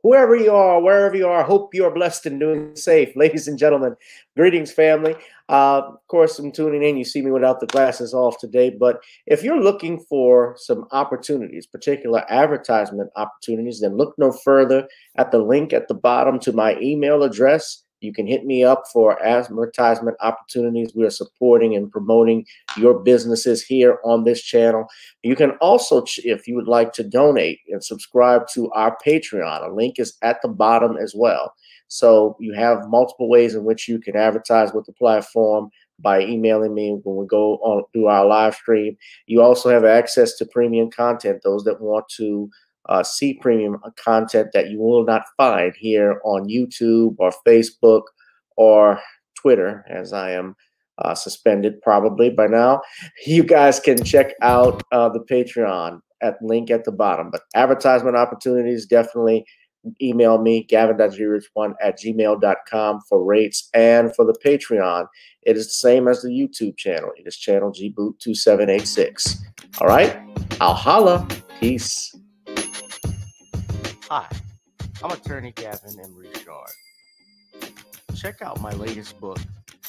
Whoever you are, wherever you are, hope you are blessed and doing safe. Ladies and gentlemen, greetings, family. Of course, I'm tuning in. You see me without the glasses off today. But if you're looking for some opportunities, particular advertisement opportunities, then look no further at the link at the bottom to my email address. You can hit me up for advertisement opportunities. We are supporting and promoting your businesses here on this channel. You can also, if you would like to donate and subscribe to our Patreon, a link is at the bottom as well. So you have multiple ways in which you can advertise with the platform by emailing me when we go on through our live stream. You also have access to premium content, those that want to see premium content that you will not find here on YouTube or Facebook or Twitter, as I am suspended probably by now. You guys can check out the Patreon at link at the bottom. But advertisement opportunities, definitely email me, gavin.grich1@gmail.com for rates. And for the Patreon, it is the same as the YouTube channel. It is channel gboot2786. All right, I'll holla. Peace. Hi, I'm attorney Gavin M. Richard. Check out my latest book,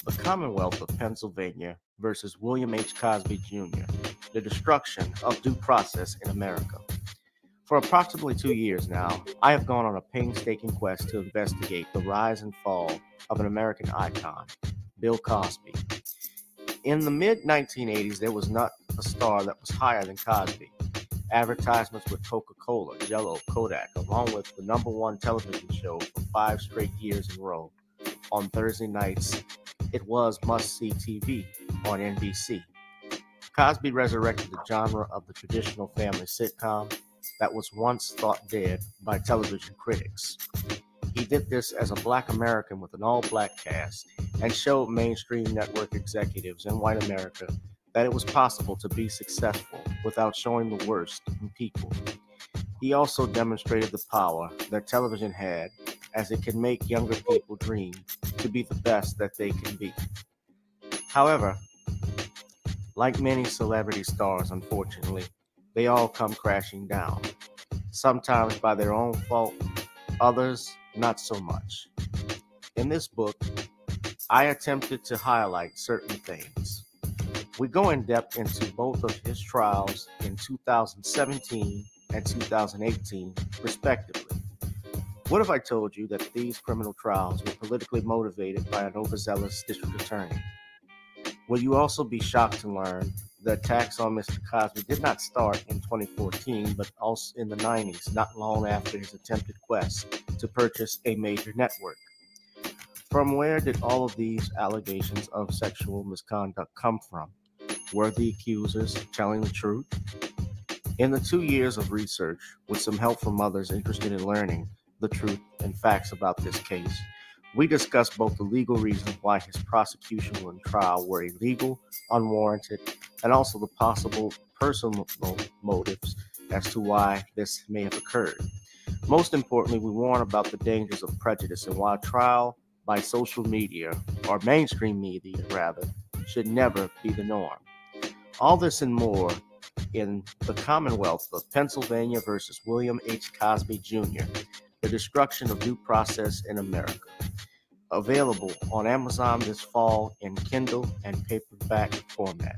The Commonwealth of Pennsylvania versus William H. Cosby Jr., The Destruction of Due Process in America. For approximately 2 years now, I have gone on a painstaking quest to investigate the rise and fall of an American icon, Bill Cosby. In the mid-1980s, there was not a star that was higher than Cosby. Advertisements with Coca-Cola, Jell-O, Kodak, along with the #1 television show for 5 straight years in a row. On Thursday nights, it was must-see TV on NBC. Cosby resurrected the genre of the traditional family sitcom that was once thought dead by television critics. He did this as a Black American with an all-Black cast and showed mainstream network executives in white America that it was possible to be successful without showing the worst in people. He also demonstrated the power that television had, as it can make younger people dream to be the best that they can be. However, like many celebrity stars, unfortunately, they all come crashing down, sometimes by their own fault, others not so much. In this book, I attempted to highlight certain things. We go in depth into both of his trials in 2017 and 2018, respectively. What if I told you that these criminal trials were politically motivated by an overzealous district attorney? Will you also be shocked to learn the attacks on Mr. Cosby did not start in 2014, but also in the 90s, not long after his attempted quest to purchase a major network? From where did all of these allegations of sexual misconduct come from? Were the accusers telling the truth? In the 2 years of research, with some help from others interested in learning the truth and facts about this case, we discussed both the legal reasons why his prosecution and trial were illegal, unwarranted, and also the possible personal motives as to why this may have occurred. Most importantly, we warn about the dangers of prejudice and why trial by social media, or mainstream media rather, should never be the norm. All this and more in The Commonwealth of Pennsylvania versus William H. Cosby Jr., The Destruction of Due Process in America. Available on Amazon this fall in Kindle and paperback format.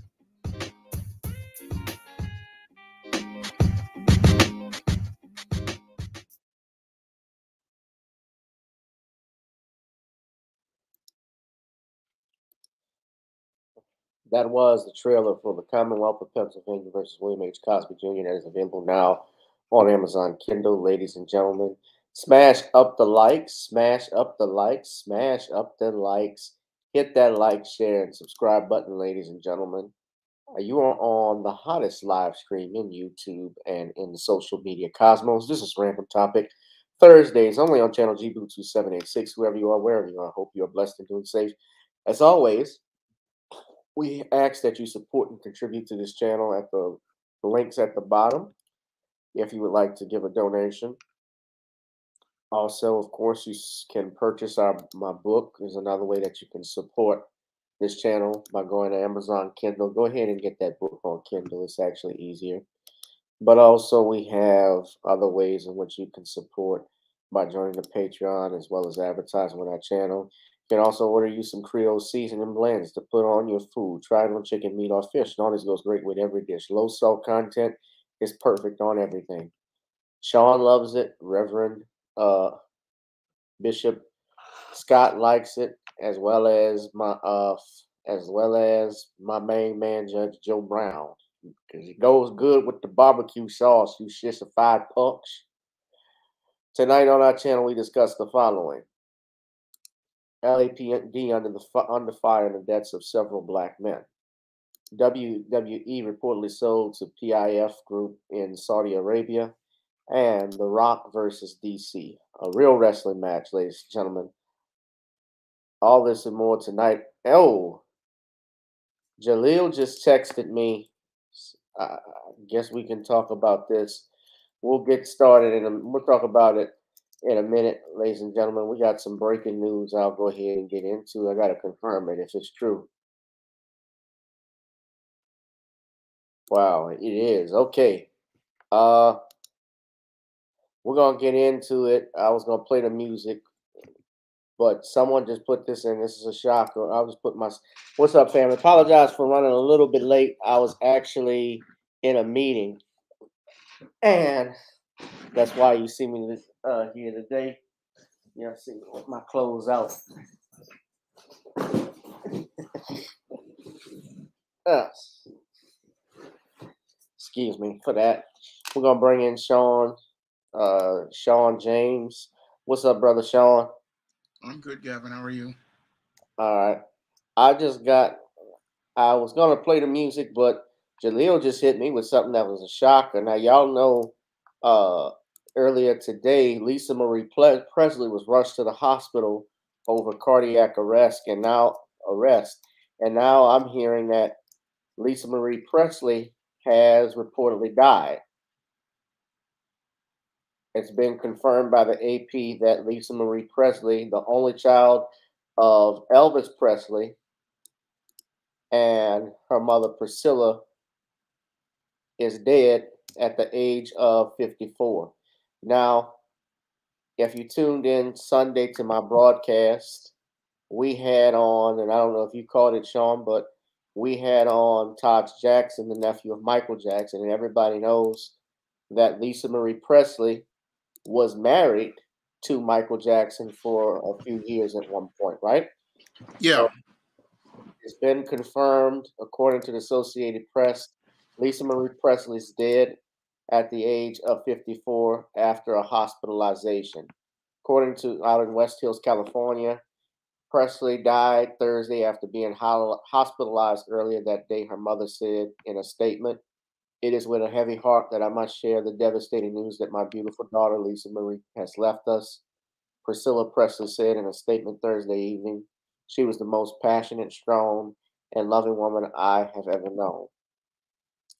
That was the trailer for The Commonwealth of Pennsylvania versus William H. Cosby Jr. That is available now on Amazon Kindle, ladies and gentlemen. Smash up the likes, smash up the likes, smash up the likes. Hit that like, share, and subscribe button, ladies and gentlemen. You are on the hottest live stream in YouTube and in the social media cosmos. This is Random Topic Thursdays, only on channel GBoo2786. Whoever you are, wherever you are, I hope you are blessed and doing safe. As always, we ask that you support and contribute to this channel at the links at the bottom if you would like to give a donation. Also, of course, you can purchase my book. There's another way that you can support this channel by going to Amazon Kindle. Go ahead and get that book on Kindle. It's actually easier. But also, we have other ways in which you can support by joining the Patreon as well as advertising on our channel. You can also order you some Creole seasoning blends to put on your food. Try it on chicken, meat, or fish. And all this goes great with every dish. Low salt content is perfect on everything. Sean loves it. Reverend Bishop Scott likes it, as well as my main man, Judge Joe Brown, because it goes good with the barbecue sauce. You sissified punks. Tonight on our channel, we discuss the following: LAPD under fire and the deaths of several black men. WWE reportedly sold to PIF Group in Saudi Arabia, and The Rock versus DC, a real wrestling match, ladies and gentlemen. All this and more tonight. Oh, Jaleel just texted me. I guess we can talk about this. We'll get started we'll talk about it in a minute, ladies and gentlemen. We got some breaking news I'll go ahead and get into. I got to confirm it if it's true. Wow, it is. Okay. We're going to get into it. I was going to play the music, but someone just put this in. This is a shocker. I'll just put what's up, family? Apologize for running a little bit late. I was actually in a meeting, and that's why you see me here today. You know, see with my clothes out. Excuse me for that. We're gonna bring in Sean James. What's up, brother Sean? I'm good, Gavin. How are you? All right. I was gonna play the music, but Jaleel just hit me with something that was a shocker. Now y'all know earlier today, Lisa Marie Presley was rushed to the hospital over cardiac arrest, and now I'm hearing that Lisa Marie Presley has reportedly died. It's been confirmed by the AP that Lisa Marie Presley, the only child of Elvis Presley and her mother Priscilla, is dead at the age of 54. Now, if you tuned in Sunday to my broadcast, we had on, and I don't know if you called it, Sean, but we had on Todd Jackson, the nephew of Michael Jackson, and everybody knows that Lisa Marie Presley was married to Michael Jackson for a few years at one point, right? Yeah. So it's been confirmed, according to the Associated Press, Lisa Marie Presley is dead at the age of 54 after a hospitalization. According to out in West Hills, California, Presley died Thursday after being hospitalized earlier that day, her mother said in a statement. It is with a heavy heart that I must share the devastating news that my beautiful daughter, Lisa Marie, has left us. Priscilla Presley said in a statement Thursday evening, she was the most passionate, strong, and loving woman I have ever known.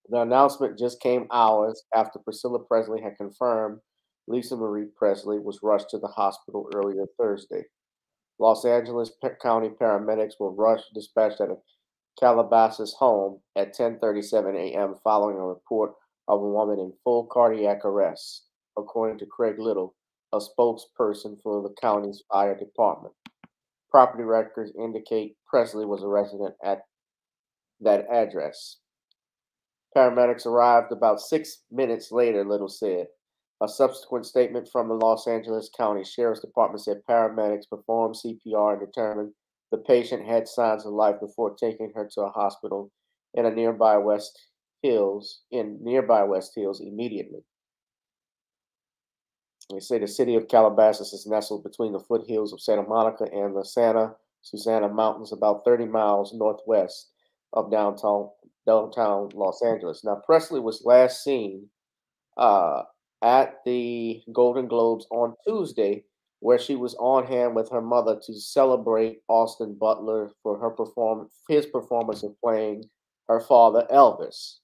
The announcement just came hours after Priscilla Presley had confirmed Lisa Marie Presley was rushed to the hospital earlier Thursday. Los Angeles County paramedics were dispatched at a Calabasas home at 10:37 a.m. following a report of a woman in full cardiac arrest, according to Craig Little, a spokesperson for the county's fire department. Property records indicate Presley was a resident at that address. Paramedics arrived about 6 minutes later, Little said. A subsequent statement from the Los Angeles County Sheriff's Department said paramedics performed CPR and determined the patient had signs of life before taking her to a hospital in nearby West Hills immediately. They say the city of Calabasas is nestled between the foothills of Santa Monica and the Santa Susana Mountains, about 30 miles northwest of downtown Los Angeles. Now, Presley was last seen at the Golden Globes on Tuesday, where she was on hand with her mother to celebrate Austin Butler for his performance of playing her father, Elvis.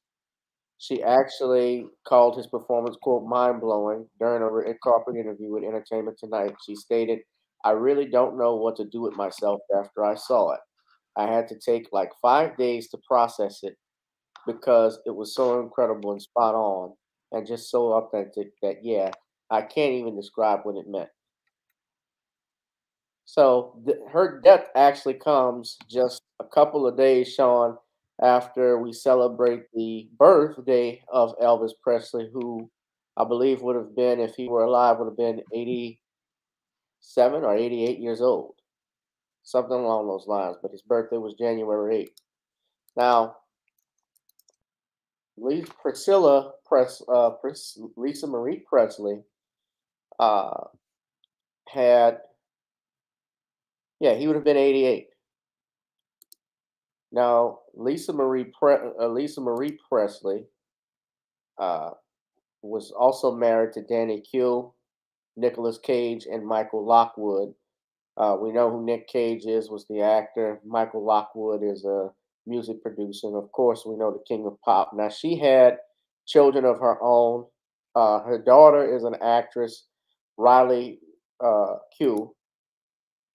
She actually called his performance, quote, mind-blowing during a red carpet interview with Entertainment Tonight. She stated, I really don't know what to do with myself after I saw it. I had to take like 5 days to process it because it was so incredible and spot on and just so authentic that, yeah, I can't even describe what it meant. So her death actually comes just a couple of days, Sean, after we celebrate the birthday of Elvis Presley, who I believe would have been, if he were alive, would have been 87 or 88 years old, something along those lines. But his birthday was January 8th. Now, Lisa Marie Presley had, he would have been 88. Now, Lisa Marie Presley was also married to Danny Keough, Nicolas Cage, and Michael Lockwood. We know who Nick Cage was the actor. Michael Lockwood is a music producer. And of course, we know the king of pop. Now, she had children of her own. Her daughter is an actress, Riley Keough.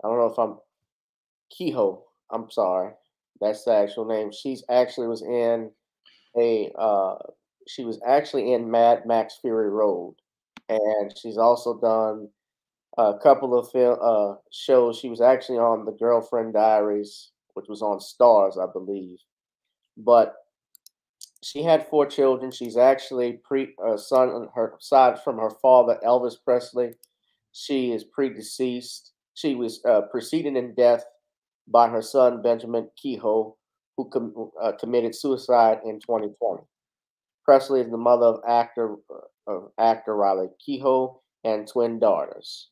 I don't know if I'm Kehoe. I'm sorry. That's the actual name. She was actually in Mad Max Fury Road, and she's also done a couple of shows. She was actually on The Girlfriend Diaries, which was on Stars, I believe. But she had 4 children. She's actually son on her side from her father, Elvis Presley. She is predeceased. She was preceded in death by her son, Benjamin Kehoe, who committed suicide in 2020. Presley is the mother of actor Riley Keough and twin daughters.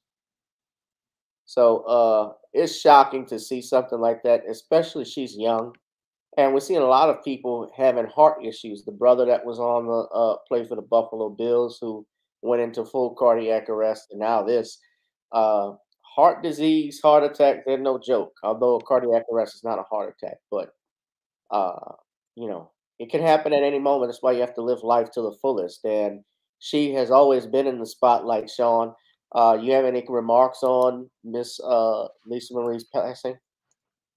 So it's shocking to see something like that, especially she's young. And we're seeing a lot of people having heart issues. The brother that was on the play for the Buffalo Bills, who went into full cardiac arrest, and now this heart disease, heart attack, they're no joke. Although a cardiac arrest is not a heart attack, but it can happen at any moment. That's why you have to live life to the fullest. And she has always been in the spotlight, Sean. You have any remarks on Miss Lisa Marie's passing?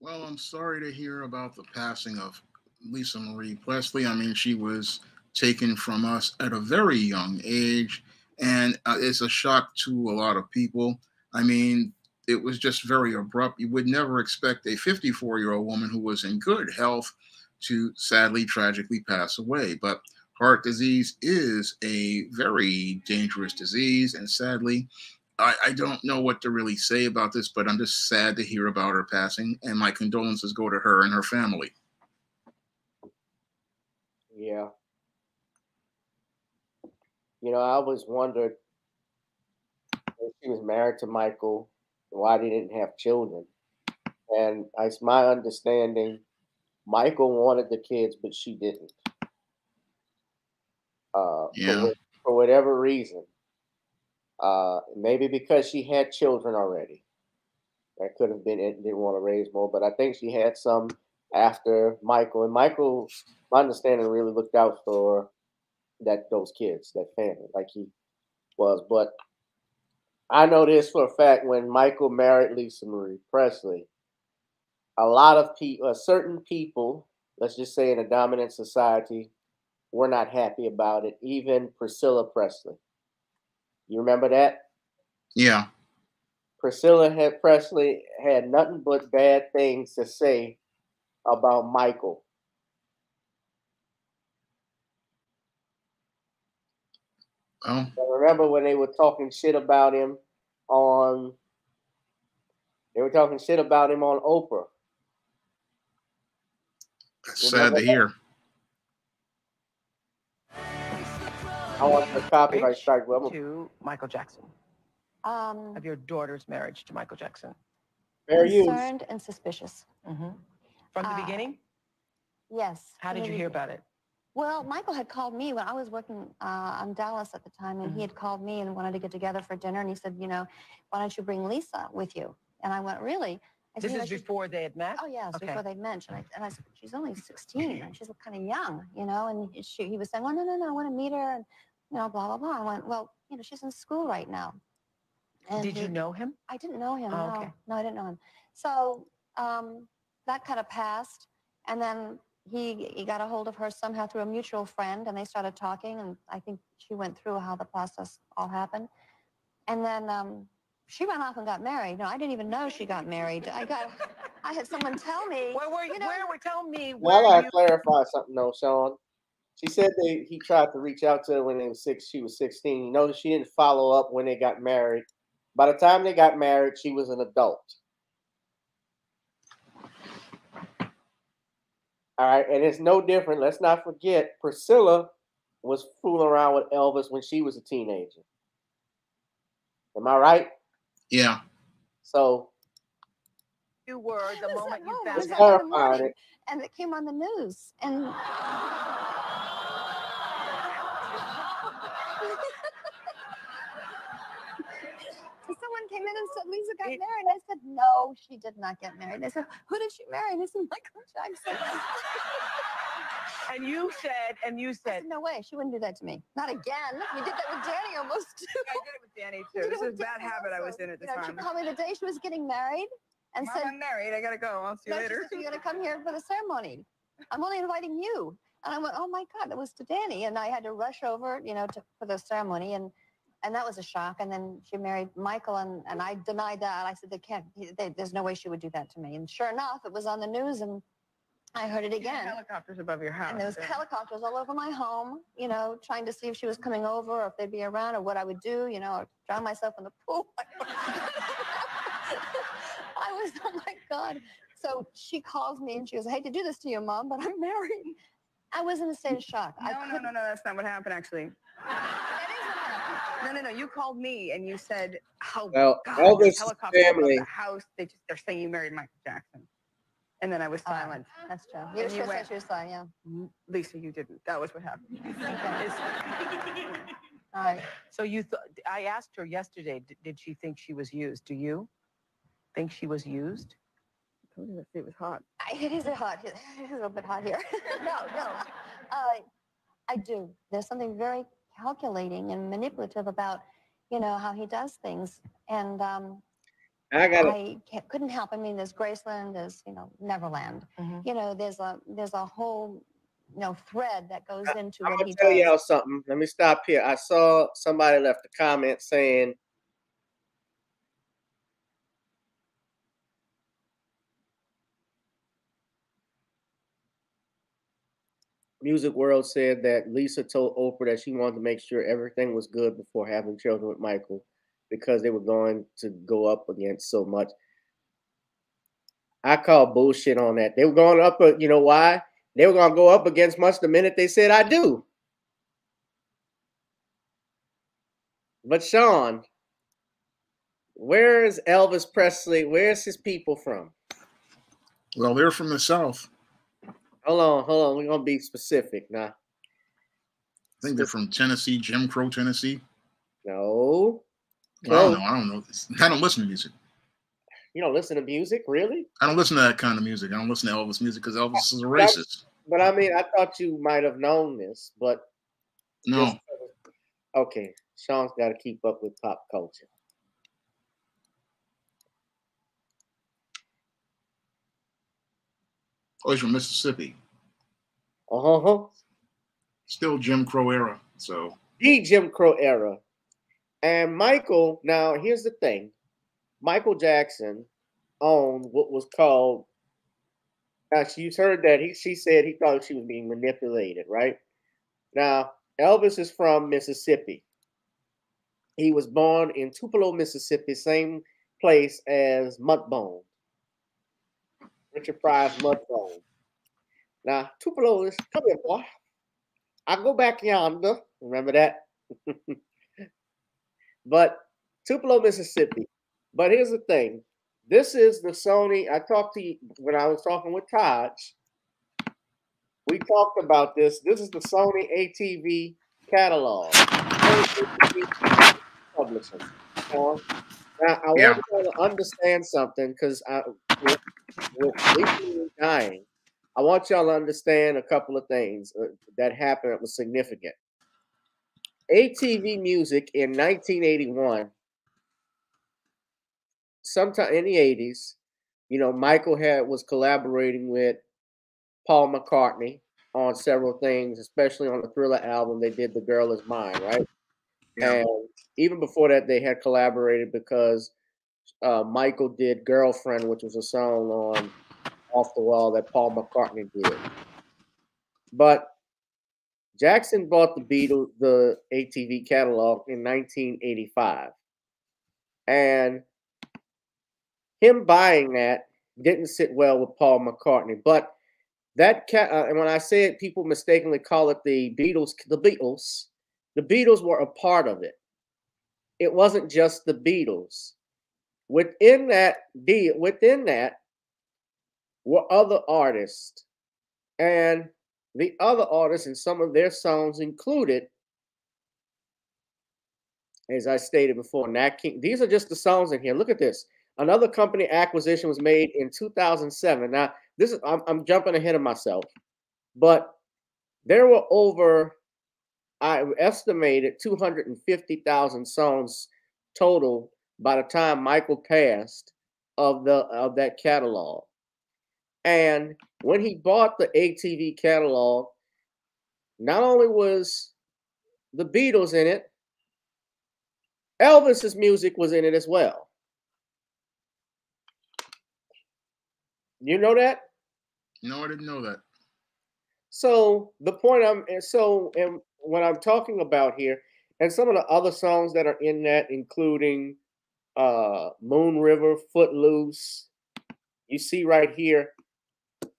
Well, I'm sorry to hear about the passing of Lisa Marie Presley. I mean, she was taken from us at a very young age, and it's a shock to a lot of people. I mean, it was just very abrupt. You would never expect a 54-year-old woman who was in good health to sadly, tragically pass away. But heart disease is a very dangerous disease, and sadly, I don't know what to really say about this, but I'm just sad to hear about her passing, and my condolences go to her and her family. Yeah. I always wondered if she was married to Michael, why they didn't have children. And it's my understanding Michael wanted the kids, but she didn't. For whatever reason. Maybe because she had children already. That could have been it. Didn't want to raise more, but I think she had some after Michael. And Michael, my understanding, really looked out for those kids, that family, like he was. But I know this for a fact. When Michael married Lisa Marie Presley, a lot of people, certain people, let's just say in a dominant society, were not happy about it. Even Priscilla Presley. You remember that? Yeah. Priscilla had Presley had nothing but bad things to say about Michael. Oh, I remember when they were talking shit about him on they were talking shit about him on Oprah. that's sad Remember to that? hear. I want the copyright Marriage strike. Well, to Michael Jackson. Of your daughter's marriage to Michael Jackson. fair use. Concerned and suspicious. From the beginning? Yes. How did you hear about it? Well, Michael had called me when I was working on Dallas at the time, and he had called me and wanted to get together for dinner. And he said, why don't you bring Lisa with you? And I went, really? I said, This is before they had met? Oh, yes, Okay. before they met. And I said, she's only 16, and she's kind of young, And he was saying, oh, no, I want to meet her, and, blah, blah, blah. I went, well, she's in school right now. And Did you know him? I didn't know him. Oh, okay. No, I didn't know him. So that kind of passed. And then he got a hold of her somehow through a mutual friend, and they started talking. And I think she went through how the process all happened. And then she went off and got married. No, I didn't even know she got married. I had someone tell me. Tell me Well, I where gotta clarify something though, Sean. She said he tried to reach out to her when they was she was 16. You notice she didn't follow up when they got married. By the time they got married, she was an adult. All right, and it's no different. Let's not forget, Priscilla was fooling around with Elvis when she was a teenager. Am I right? Yeah. So you were the moment you found just out. clarifying it. And it came on the news. And someone came in and said Lisa got married. And I said, no, she did not get married. They said, who did she marry? And I said, Michael Jackson. And you said, I said, no way, she wouldn't do that to me. Not again. You did that with Danny almost too. I did it with Danny too. This is a bad habit I was in at the time. She called me the day she was getting married and Mom, said, I'm married. I gotta go. I'll see you later. You're gonna come here for the ceremony. I'm only inviting you. And I went, oh my God, that was to Danny. And I had to rush over, for the ceremony. And that was a shock. And then she married Michael, and I denied that. I said, there's no way she would do that to me. And sure enough, it was on the news, and I heard it again. Helicopters above your house. And there was helicopters all over my home, trying to see if she was coming over or if they'd be around or what I would do, or drown myself in the pool. I was, oh my God. So she calls me and she goes, I hate to do this to you, Mom, but I'm married. I was in a state of shock. No, that's not what happened, actually. That is what happened. No. You called me and you said, well, God, Elvis' helicopter family. above the house. They're saying you married Michael Jackson. And then I was silent. That's true. You sure said she was silent, yeah. Lisa, you didn't. That was what happened. All right. So I asked her yesterday, did she think she was used? Do you think she was used? I told you that it was hot. It is hot. It is a little bit hot here. No. I do. There's something very calculating and manipulative about, how he does things. And couldn't help. I mean, there's Graceland, there's, Neverland. Mm-hmm. There's a whole, thread that goes into I'm what gonna he tell does. y'all something. Let me stop here. I saw somebody left a comment saying, Music World said that Lisa told Oprah that she wanted to make sure everything was good before having children with Michael because they were going to go up against so much. I call bullshit on that. They were going up, you know why? They were going to go up against much the minute they said I do. But Sean, where is Elvis Presley? Where's his people from? Well, they're from the South. Hold on. We're going to be specific now. I think they're from Tennessee, Jim Crow, Tennessee. No. Well, I don't know. I don't listen to music. You don't listen to music, really? I don't listen to that kind of music. I don't listen to Elvis music because Elvis is a racist. But I mean, I thought you might have known this, but no. Okay, Sean's got to keep up with pop culture. Oh, he's from Mississippi. Uh-huh. Still Jim Crow era. So The Jim Crow era. And Michael, now here's the thing. Michael Jackson owned what was called, now she's heard that she said he thought she was being manipulated, right? Now, Elvis is from Mississippi. He was born in Tupelo, Mississippi, same place as Mudbone. Richard Pryor's Mudbone. Now, Tupelo is, come here, boy. I go back yonder. Remember that? But Tupelo, Mississippi. But here's the thing. This is the Sony. I talked to you when I was talking with Taj. We talked about this. This is the Sony ATV catalog. Publishing. Now, I want you to understand something because with legally dying, I want y'all to understand a couple of things that happened that was significant. ATV Music in 1981, sometime in the 80s, Michael was collaborating with Paul McCartney on several things, especially on the Thriller album. They did The Girl Is Mine, right? Yeah. And even before that, they had collaborated because Michael did Girlfriend, which was a song on Off the Wall that Paul McCartney did. But Jackson bought the ATV catalog in 1985. And him buying that didn't sit well with Paul McCartney. But that and when I say it, people mistakenly call it the Beatles. The Beatles were a part of it. It wasn't just the Beatles. Within that were other artists, and the other artists and some of their songs included, as I stated before, Nat King. These are just the songs in here. Look at this. Another company acquisition was made in 2007. Now, this is I'm jumping ahead of myself, but there were over, I estimated, 250,000 songs total by the time Michael passed of that catalog. And when he bought the ATV catalog, not only was the Beatles in it, Elvis's music was in it as well. You know that? No, I didn't know that. So the point and what I'm talking about here, and some of the other songs that are in that, including Moon River, Footloose. You see right here,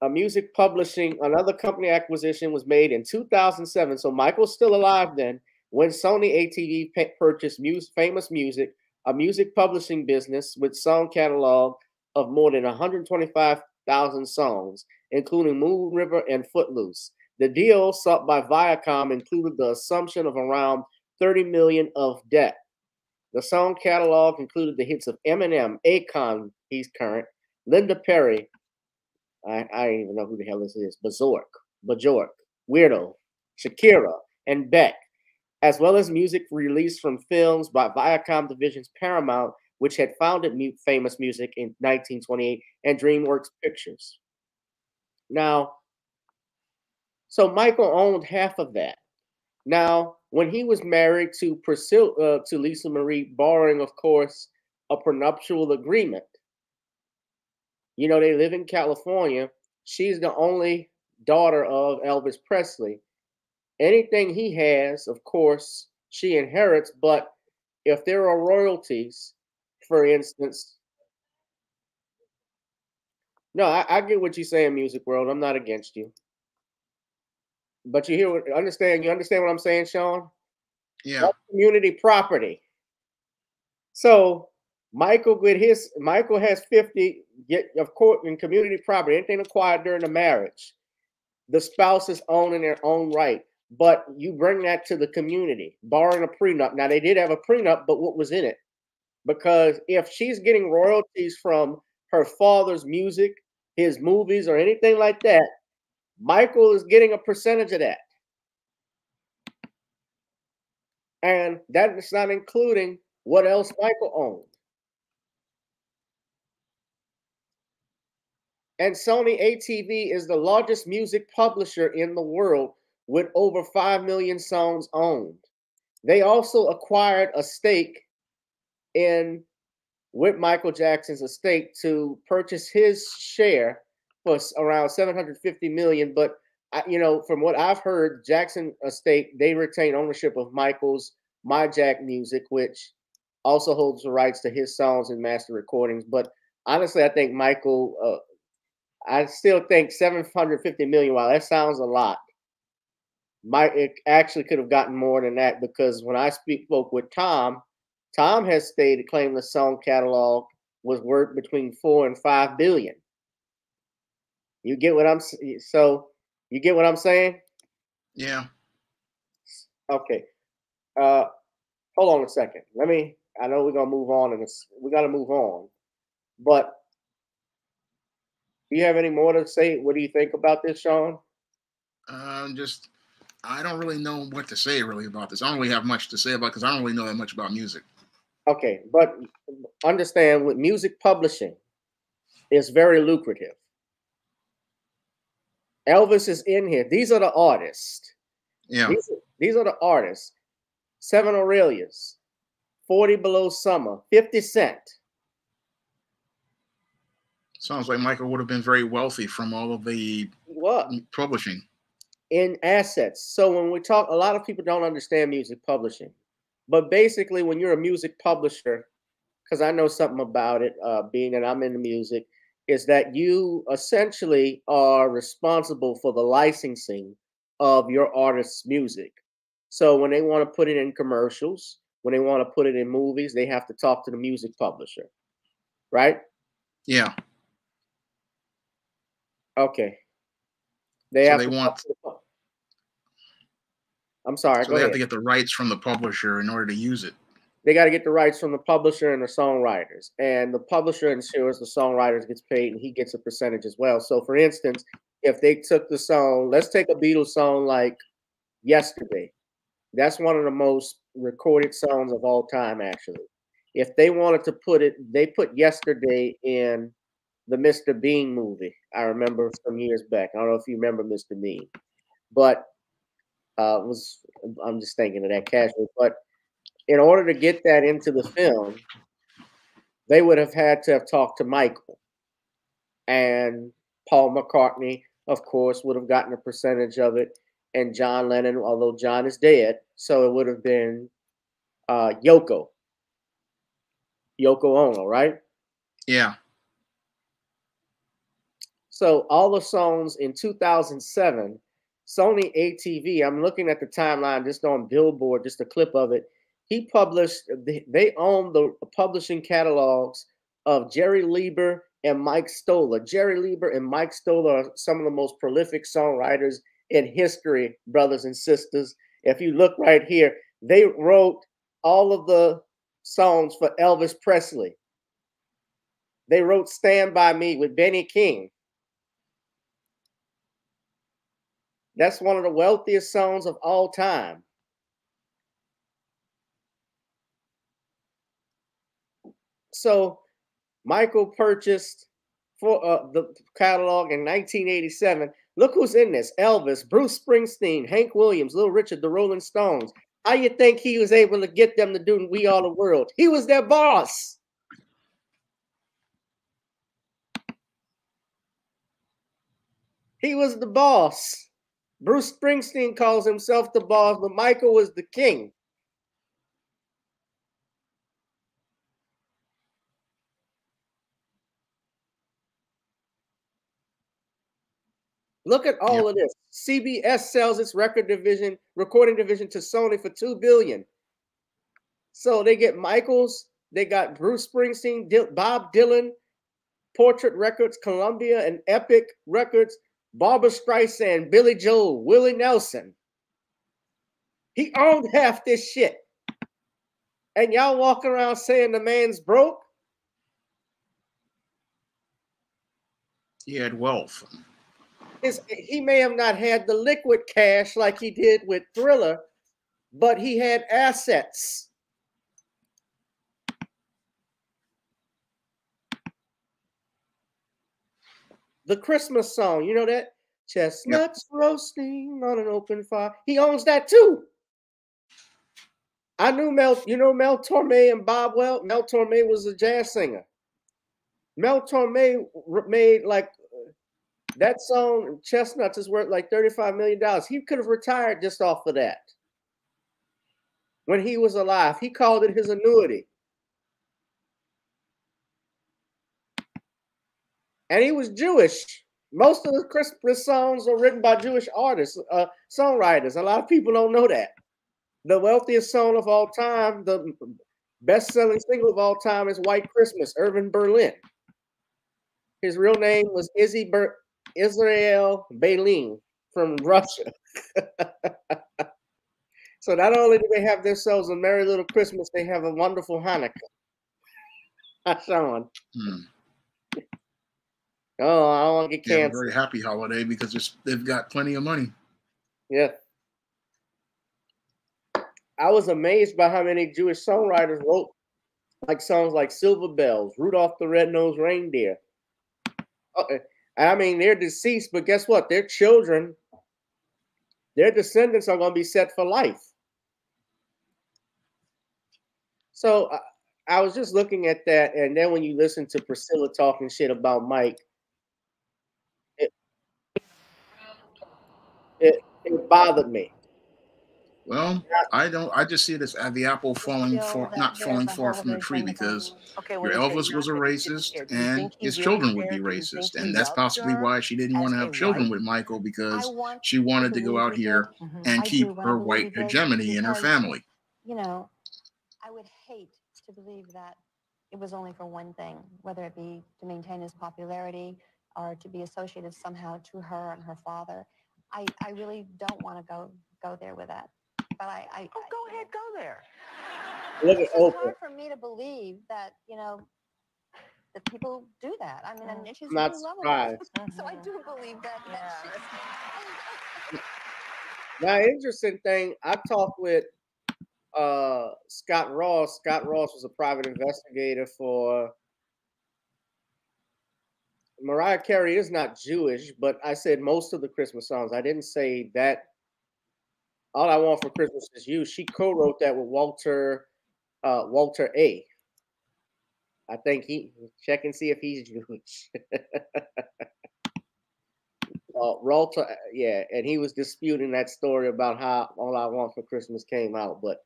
a music publishing, another company acquisition was made in 2007. So Michael's still alive then when Sony ATV purchased Famous Music, a music publishing business with song catalog of more than 125,000 songs, including Moon River and Footloose. The deal sought by Viacom included the assumption of around $30 million of debt. The song catalog included the hits of Eminem, Akon, he's current, Linda Perry, I don't even know who the hell this is, Bjork, Weirdo, Shakira, and Beck, as well as music released from films by Viacom Division's Paramount, which had founded Famous Music in 1928, and DreamWorks Pictures. Now, so Michael owned half of that. Now, when he was married to Priscilla, to Lisa Marie, barring, of course, a prenuptial agreement, they live in California. She's the only daughter of Elvis Presley. Anything he has, of course, she inherits. But if there are royalties, for instance, no, I get what you're saying, Music World. I'm not against you. But you understand what I'm saying, Sean? Yeah. That's community property. So Michael has 50, of course, in community property, anything acquired during the marriage, the spouses own in their own right. But you bring that to the community, barring a prenup. Now, they did have a prenup, but what was in it? Because if she's getting royalties from her father's music, his movies, or anything like that, Michael is getting a percentage of that. And that is not including what else Michael owned. And Sony ATV is the largest music publisher in the world with over 5 million songs owned. They also acquired a stake in with Michael Jackson's estate to purchase his share for around 750 million. But from what I've heard, Jackson estate, they retain ownership of Michael's My Jack Music, which also holds the rights to his songs and master recordings. But honestly, I think Michael, I still think 750 million, while that sounds a lot, it actually could have gotten more than that, because when I spoke with Tom has stated, claimed the song catalog was worth between 4 and 5 billion. You get what I'm saying? Yeah. Okay. Hold on a second. I know we're gonna move on, and we gotta move on. But do you have any more to say? What do you think about this, Sean? I don't really know what to say really about this. I don't really have much to say about it because I don't really know that much about music. Okay, but understand, with music publishing, it's very lucrative. Elvis is in here. These are the artists. Yeah. These are the artists. Seven Aurelius, 40 Below Summer, 50 Cent. Sounds like Michael would have been very wealthy from all of the publishing. In assets. So when we talk, a lot of people don't understand music publishing. But basically, when you're a music publisher, because I know something about it, being that I'm into music, is that you essentially are responsible for the licensing of your artist's music. So when they want to put it in commercials, when they want to put it in movies, they have to talk to the music publisher, right? Yeah. Okay. I'm sorry. So they have to get the rights from the publisher in order to use it. They got to get the rights from the publisher and the songwriters, and the publisher ensures the songwriters gets paid, and he gets a percentage as well. So, for instance, if they took the song, let's take a Beatles song like "Yesterday." That's one of the most recorded songs of all time, actually. If they wanted to put it, they put "Yesterday" in the Mr. Bean movie. I remember some years back. I don't know if you remember Mr. Bean, but I'm just thinking of that casually. But in order to get that into the film, they would have had to have talked to Michael, and Paul McCartney, of course, would have gotten a percentage of it, and John Lennon, although John is dead, so it would have been Yoko Ono, right? Yeah. So all the songs in 2007, Sony ATV, I'm looking at the timeline just on Billboard, just a clip of it. They own the publishing catalogs of Jerry Leiber and Mike Stoller. Jerry Leiber and Mike Stoller are some of the most prolific songwriters in history, brothers and sisters. If you look right here, they wrote all of the songs for Elvis Presley. They wrote Stand By Me with Benny King. That's one of the wealthiest songs of all time. So Michael purchased for the catalog in 1987. Look who's in this: Elvis, Bruce Springsteen, Hank Williams, Little Richard, the Rolling Stones. How you think he was able to get them to do We Are the World? He was their boss. He was the boss. Bruce Springsteen calls himself the boss, but Michael was the king. Look at all of this. CBS sells its recording division to Sony for $2 billion. So they get Michaels, they got Bruce Springsteen, Bob Dylan, Portrait Records, Columbia, and Epic Records, Barbra Streisand, Billy Joel, Willie Nelson. He owned half this shit. And y'all walk around saying the man's broke? He had wealth. He may have not had the liquid cash like he did with Thriller, but he had assets. The Christmas song, you know that? Chestnuts roasting on an open fire. He owns that too. I knew Mel, you know Mel Torme and Bob Well. Mel Torme was a jazz singer. Mel Torme made like that song, Chestnuts, is worth like $35 million. He could have retired just off of that. When he was alive, he called it his annuity. And he was Jewish. Most of the Christmas songs are written by Jewish artists, songwriters. A lot of people don't know that. The wealthiest song of all time, the best-selling single of all time is White Christmas, Irving Berlin. His real name was Israel Bailin from Russia. So not only do they have themselves a merry little Christmas, they have a wonderful Hanukkah. Sean. Oh, I don't want to get canceled. Yeah, a very happy holiday because they've got plenty of money. Yeah. I was amazed by how many Jewish songwriters wrote like songs like Silver Bells, Rudolph the Red-Nosed Reindeer. I mean, they're deceased, but guess what? Their children, their descendants are going to be set for life. So I was just looking at that, and then when you listen to Priscilla talking shit about Mike, it bothered me. Well, I just see it as the apple not falling far from the tree, because your Elvis was a racist and his children would be racist. And that's possibly why she didn't want to have children with Michael, because she wanted to go out here and keep her white hegemony in her family. You know, I would hate to believe that it was only for one thing, whether it be to maintain his popularity or to be associated somehow to her and her father. I really don't want to go there with that. But go ahead, go there. It's hard for me to believe that, you know, that people do that. I mean, and she's not really surprised. lovable. So I do believe that. Now, interesting thing, I talked with Scott Ross. Scott Ross was a private investigator for Mariah Carey. Is not Jewish, but I said most of the Christmas songs. I didn't say that All I Want for Christmas Is You. She co-wrote that with Walter A. I think he check and see if he's Jewish. Walter, yeah, and he was disputing that story about how All I Want for Christmas came out, but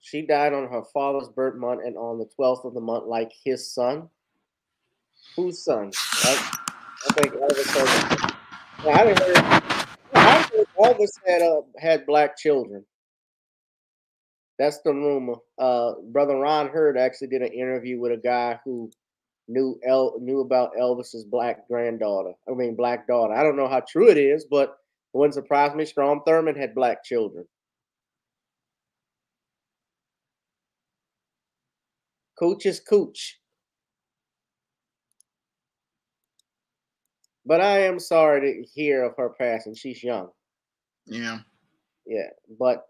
she died on her father's birth month and on the 12th of the month, like his son. Whose son? Right? I think Elvis I heard Elvis had black children. That's the rumor. Brother Ron Hurd actually did an interview with a guy who knew about Elvis's black daughter. I don't know how true it is, but it wouldn't surprise me. Strom Thurmond had black children. Cooch is cooch. But I am sorry to hear of her passing. She's young. Yeah. Yeah. But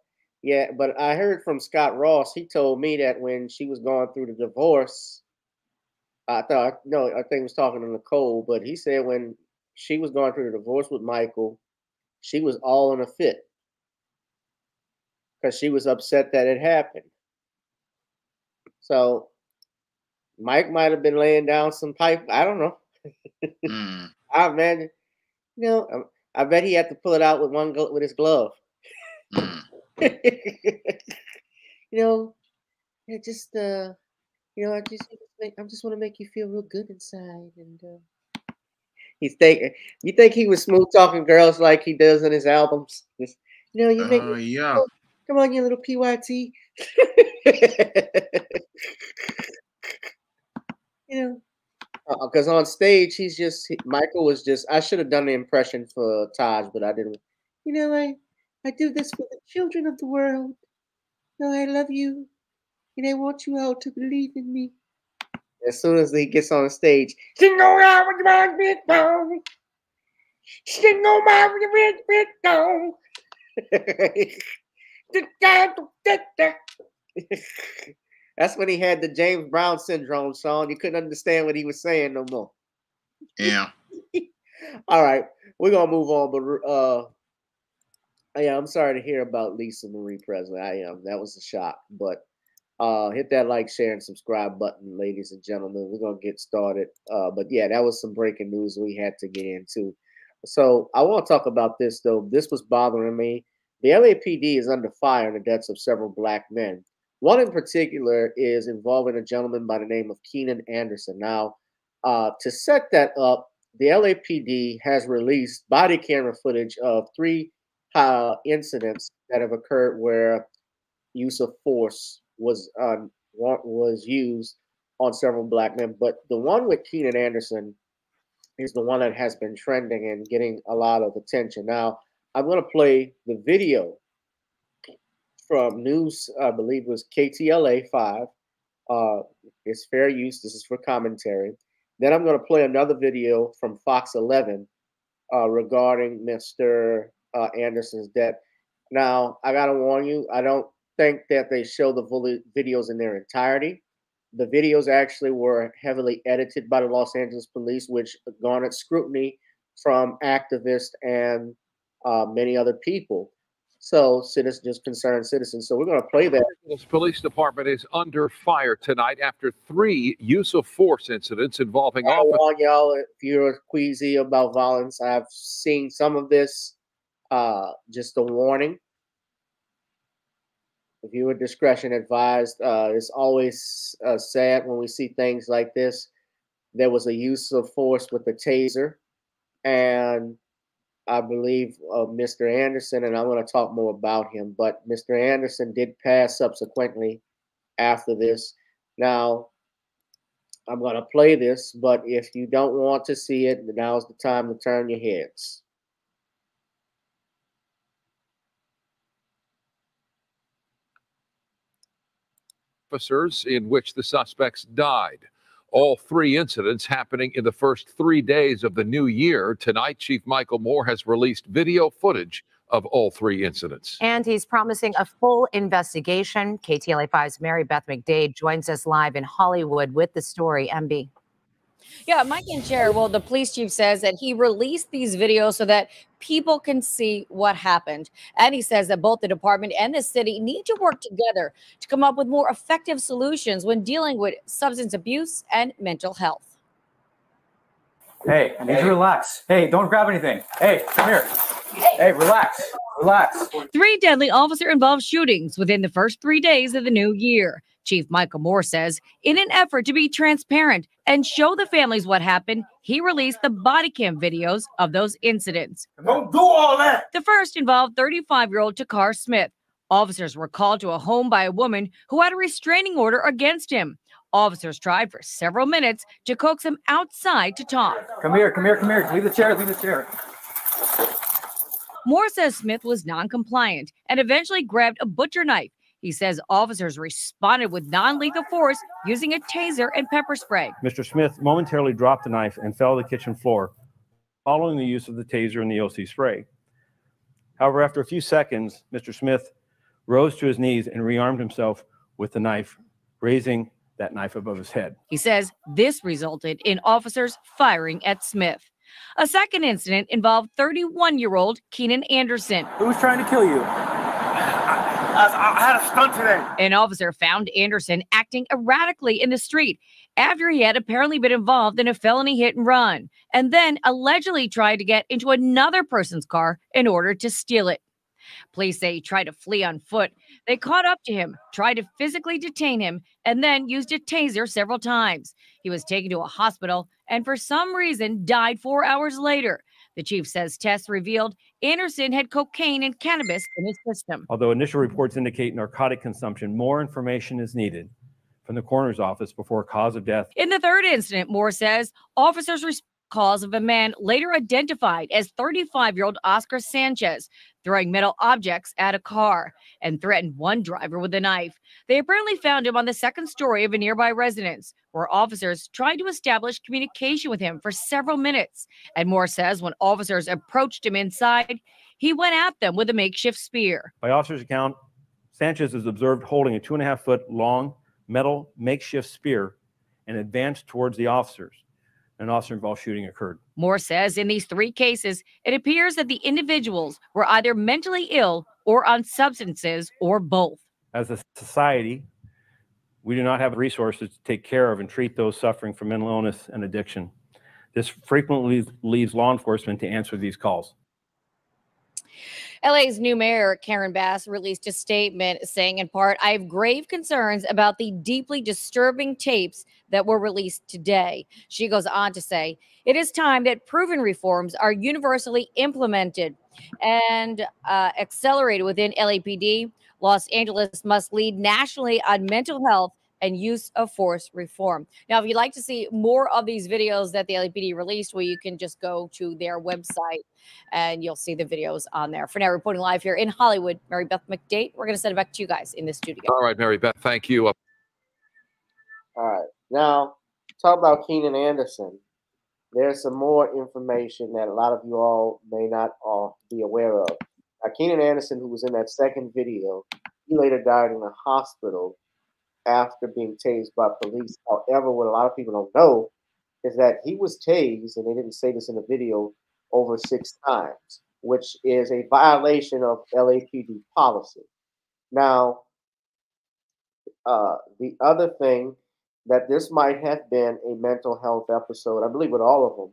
I heard from Scott Ross. He told me that when she was going through the divorce, I think he was talking to Nicole, but he said when she was going through the divorce with Michael, she was all in a fit because she was upset that it happened. So Mike might have been laying down some pipe. I don't know. I imagine, I bet he had to pull it out with his glove. I just want to make you feel real good inside. And you think he was smooth talking girls like he does in his albums? Just, you make come on, you little PYT. Because on stage Michael was just. I should have done the impression for Taj, but I didn't. I do this for the children of the world. I love you, and I want you all to believe in me. As soon as he gets on stage, sing around with my big dog. Sing around with your big dog. That's when he had the James Brown syndrome, Sean. You couldn't understand what he was saying no more. Yeah. All right, we're gonna move on, but yeah, I'm sorry to hear about Lisa Marie Presley. I am. That was a shock, but hit that like, share, and subscribe button, ladies and gentlemen. We're gonna get started. But yeah, that was some breaking news we had to get into. So I want to talk about this though. This was bothering me. The LAPD is under fire in the deaths of several black men. One in particular is involving a gentleman by the name of Keenan Anderson. Now, to set that up, the LAPD has released body camera footage of three incidents that have occurred where use of force was used on several black men. But the one with Keenan Anderson is the one that has been trending and getting a lot of attention. Now, I'm going to play the video from news, I believe it was KTLA 5. It's fair use. This is for commentary. Then I'm going to play another video from Fox 11 regarding Mr. Anderson's death. Now, I got to warn you, I don't think that they show the videos in their entirety. The videos actually were heavily edited by the Los Angeles police, which garnered scrutiny from activists and many other people. So, citizens, concerned citizens. So, we're going to play that. The police department is under fire tonight after 3 use of force incidents involving I warn y'all, if you're queasy about violence, I've seen some of this. Just a warning. Viewer discretion advised. It's always sad when we see things like this. There was a use of force with the taser, and I believe Mr. Anderson, and I'm going to talk more about him, but Mr. Anderson did pass subsequently after this. Now, I'm going to play this, but if you don't want to see it, now's the time to turn your heads. Officers in which the suspects died. All 3 incidents happening in the first 3 days of the new year. Tonight, Chief Michael Moore has released video footage of all 3 incidents. And he's promising a full investigation. KTLA 5's Mary Beth McDade joins us live in Hollywood with the story. MB. Yeah, Mike and Chair, well, the police chief says that he released these videos so that people can see what happened. And he says that both the department and the city need to work together to come up with more effective solutions when dealing with substance abuse and mental health. Hey, I need you to relax. Hey, don't grab anything. Hey, come here. Hey, relax. Relax. 3 deadly officer-involved shootings within the first 3 days of the new year. Chief Michael Moore says, in an effort to be transparent and show the families what happened, he released the body cam videos of those incidents. Don't do all that. The first involved 35-year-old Takar Smith. Officers were called to a home by a woman who had a restraining order against him. Officers tried for several minutes to coax him outside to talk. Come here, come here, come here. Leave the chair, leave the chair. Moore says Smith was non-compliant and eventually grabbed a butcher knife. He says officers responded with non-lethal force using a taser and pepper spray. Mr. Smith momentarily dropped the knife and fell to the kitchen floor, following the use of the taser and the OC spray. However, after a few seconds, Mr. Smith rose to his knees and rearmed himself with the knife, raising that knife above his head. He says this resulted in officers firing at Smith. A second incident involved 31-year-old Keenan Anderson. Who's trying to kill you? I had a stunt today. An officer found Anderson acting erratically in the street after he had apparently been involved in a felony hit and run, and then allegedly tried to get into another person's car in order to steal it. Police say he tried to flee on foot. They caught up to him, tried to physically detain him, and then used a taser several times. He was taken to a hospital and for some reason died 4 hours later. The chief says tests revealed Anderson had cocaine and cannabis in his system. Although initial reports indicate narcotic consumption, more information is needed from the coroner's office before cause of death. In the third incident, Moore says officers responded to calls of a man later identified as 35-year-old Oscar Sanchez throwing metal objects at a car and threatened one driver with a knife. They apparently found him on the second story of a nearby residence, where officers tried to establish communication with him for several minutes. And Moore says when officers approached him inside, he went at them with a makeshift spear. By officers' account, Sanchez is observed holding a 2.5-foot long metal makeshift spear and advanced towards the officers. An officer-involved shooting occurred. Moore says in these 3 cases, it appears that the individuals were either mentally ill or on substances or both. As a society, we do not have resources to take care of and treat those suffering from mental illness and addiction. This frequently leaves law enforcement to answer these calls. LA's new mayor, Karen Bass, released a statement saying, in part, I have grave concerns about the deeply disturbing tapes that were released today. She goes on to say, it is time that proven reforms are universally implemented and accelerated within LAPD. Los Angeles must lead nationally on mental health and use of force reform. Now, if you'd like to see more of these videos that the LAPD released, well, you can just go to their website and you'll see the videos on there. For now, reporting live here in Hollywood, Mary Beth McDade. We're going to send it back to you guys in the studio. All right, Mary Beth, thank you. All right. Now, talk about Keenan Anderson. There's some more information that a lot of you all may not all be aware of. Now, Keenan Anderson, who was in that second video, he later died in a hospital after being tased by police. However, what a lot of people don't know is that he was tased, and they didn't say this in the video, over 6 times, which is a violation of LAPD policy. Now, the other thing that this might have been a mental health episode, I believe with all of them,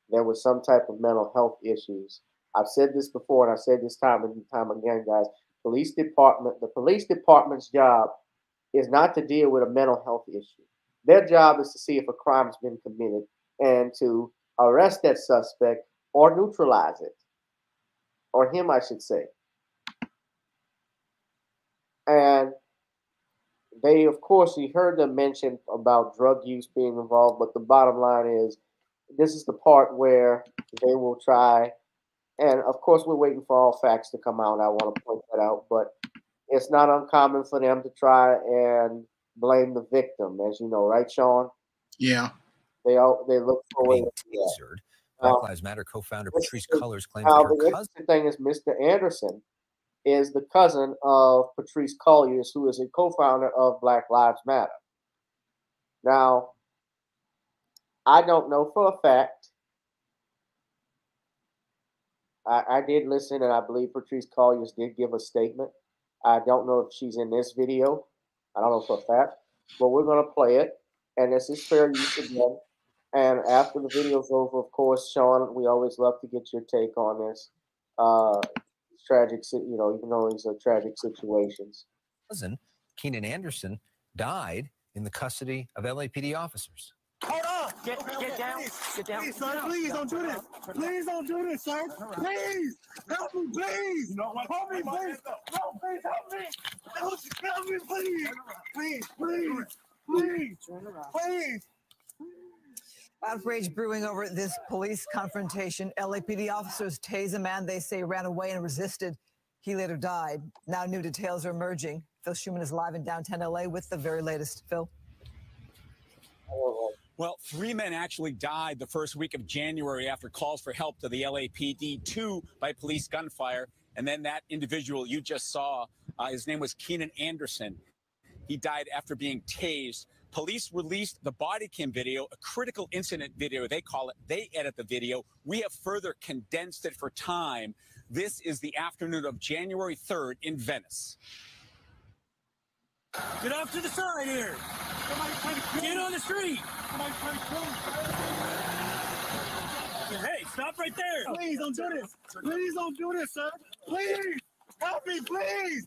there was some type of mental health issues. I've said this before, and I said this time and time again, guys. The police department's job is not to deal with a mental health issue. Their job is to see if a crime's been committed and to arrest that suspect or neutralize it, or him, I should say. And they, of course, you heard them mention about drug use being involved, but the bottom line is this is the part where they will try, and of course we're waiting for all facts to come out. I want to point that out, but it's not uncommon for them to try and blame the victim, as you know, right, Sean? Yeah. They look for being tasered. Black Lives Matter co-founder Patrisse Cullors claims that her the interesting thing is Mr. Anderson is the cousin of Patrisse Cullors, who is a co-founder of Black Lives Matter. Now, I don't know for a fact. I did listen, and I believe Patrisse Cullors did give a statement. I don't know if she's in this video. I don't know for a fact, but we're going to play it, and this is fair use again. And after the video's over, of course, Sean, we always love to get your take on this. Tragic, you know, even though these are tragic situations. Cousin Keenan Anderson died in the custody of LAPD officers. Hold on! Get down! Get down! Please, sir, please don't do this! Please don't do this, sir! Please! Help me, please! You know what? Help me, please! No, please help me! Help me, please! Please, please! Please! Please! Outrage brewing over this police confrontation. LAPD officers tase a man they say ran away and resisted. He later died. Now new details are emerging. Phil Schuman is live in downtown LA with the very latest. Phil? Well, 3 men actually died the first week of January after calls for help to the LAPD, 2 by police gunfire. And then that individual you just saw, his name was Keenan Anderson. He died after being tased. Police released the body cam video, a critical incident video, they call it. They edit the video. We have further condensed it for time. This is the afternoon of January 3rd in Venice. Get off to the side here! Get on the street! Hey, stop right there! Please don't do this! Please don't do this, sir! Please! Help me, please!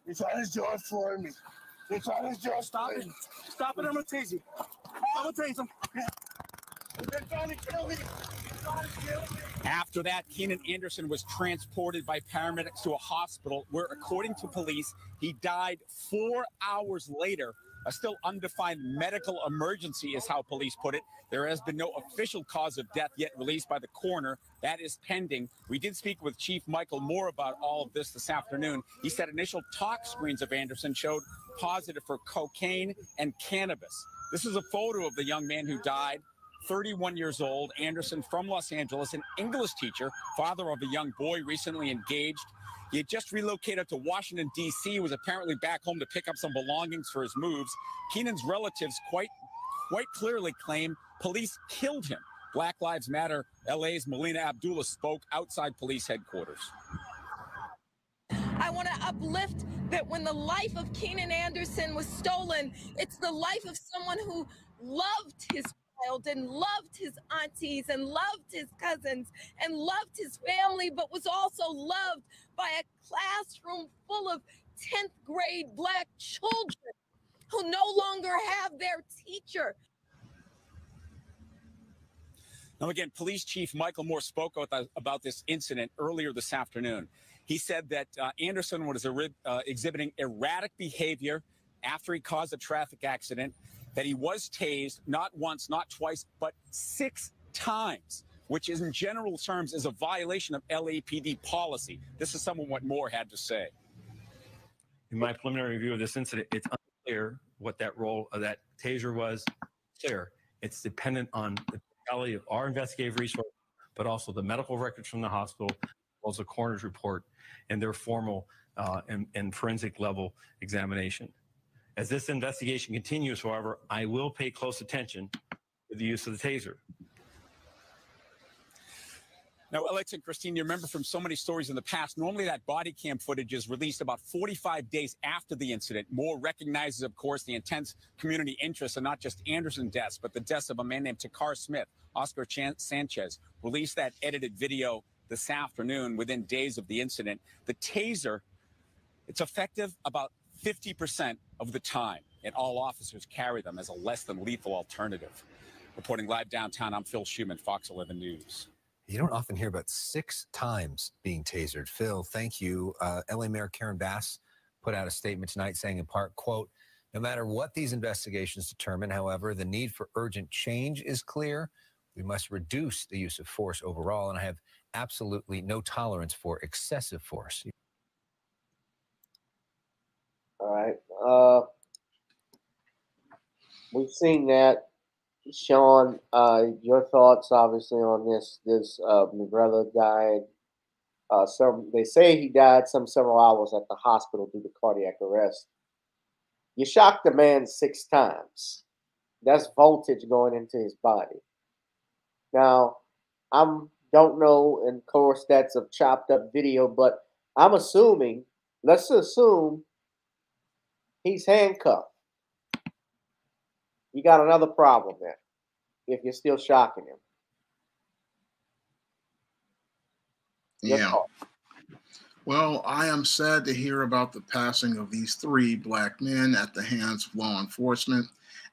He's trying his jaw for me. He's trying his jaw. Stop it! Stop it! I'm gonna tase you. I'm gonna tase him. They're trying to kill me. They're trying to kill me. After that, Keenan Anderson was transported by paramedics to a hospital where, according to police, he died 4 hours later. A still undefined medical emergency is how police put it. There has been no official cause of death yet released by the coroner. That is pending. We did speak with Chief Michael Moore about all of this afternoon. He said initial tox screens of Anderson showed positive for cocaine and cannabis. This is a photo of the young man who died. 31 years old. Anderson from Los Angeles, an English teacher, father of a young boy, recently engaged. He had just relocated to Washington, D.C., was apparently back home to pick up some belongings for his moves. Keenan's relatives quite clearly claim police killed him. Black Lives Matter LA's Melina Abdullah spoke outside police headquarters. I want to uplift that when the life of Keenan Anderson was stolen, it's the life of someone who loved his child and loved his aunties and loved his cousins and loved his family, but was also loved by a classroom full of 10th grade Black children who no longer have their teacher. Now, again, Police Chief Michael Moore spoke about this incident earlier this afternoon. He said that Anderson was exhibiting erratic behavior after he caused a traffic accident, that he was tased not once, not twice, but 6 times, which in general terms is a violation of LAPD policy. This is some of what Moore had to say. In my preliminary review of this incident, it's unclear what that role of that taser was. Clear. It's dependent on the totality of our investigative resources, but also the medical records from the hospital, as well as the coroner's report and their formal and forensic level examination. As this investigation continues, however, I will pay close attention to the use of the taser. Now, Alex and Christine, you remember from so many stories in the past, normally that body cam footage is released about 45 days after the incident. Moore recognizes, of course, the intense community interest in not just Anderson deaths, but the deaths of a man named Takar Smith. Oscar Sanchez released that edited video this afternoon within days of the incident. The taser, it's effective about 50% of the time, and all officers carry them as a less than lethal alternative. Reporting live downtown, I'm Phil Schuman, Fox 11 News. You don't often hear about 6 times being tasered. Phil, thank you. LA Mayor Karen Bass put out a statement tonight saying in part, quote, no matter what these investigations determine, however, the need for urgent change is clear. We must reduce the use of force overall, and I have absolutely no tolerance for excessive force. All right. We've seen that. Sean, your thoughts obviously on this. My brother died. They say he died several hours at the hospital due to cardiac arrest. You shocked the man 6 times. That's voltage going into his body. Now, don't know, and of course that's a chopped up video, but I'm assuming, let's assume he's handcuffed. You got another problem there if you're still shocking him. Yeah. Well, I am sad to hear about the passing of these 3 Black men at the hands of law enforcement.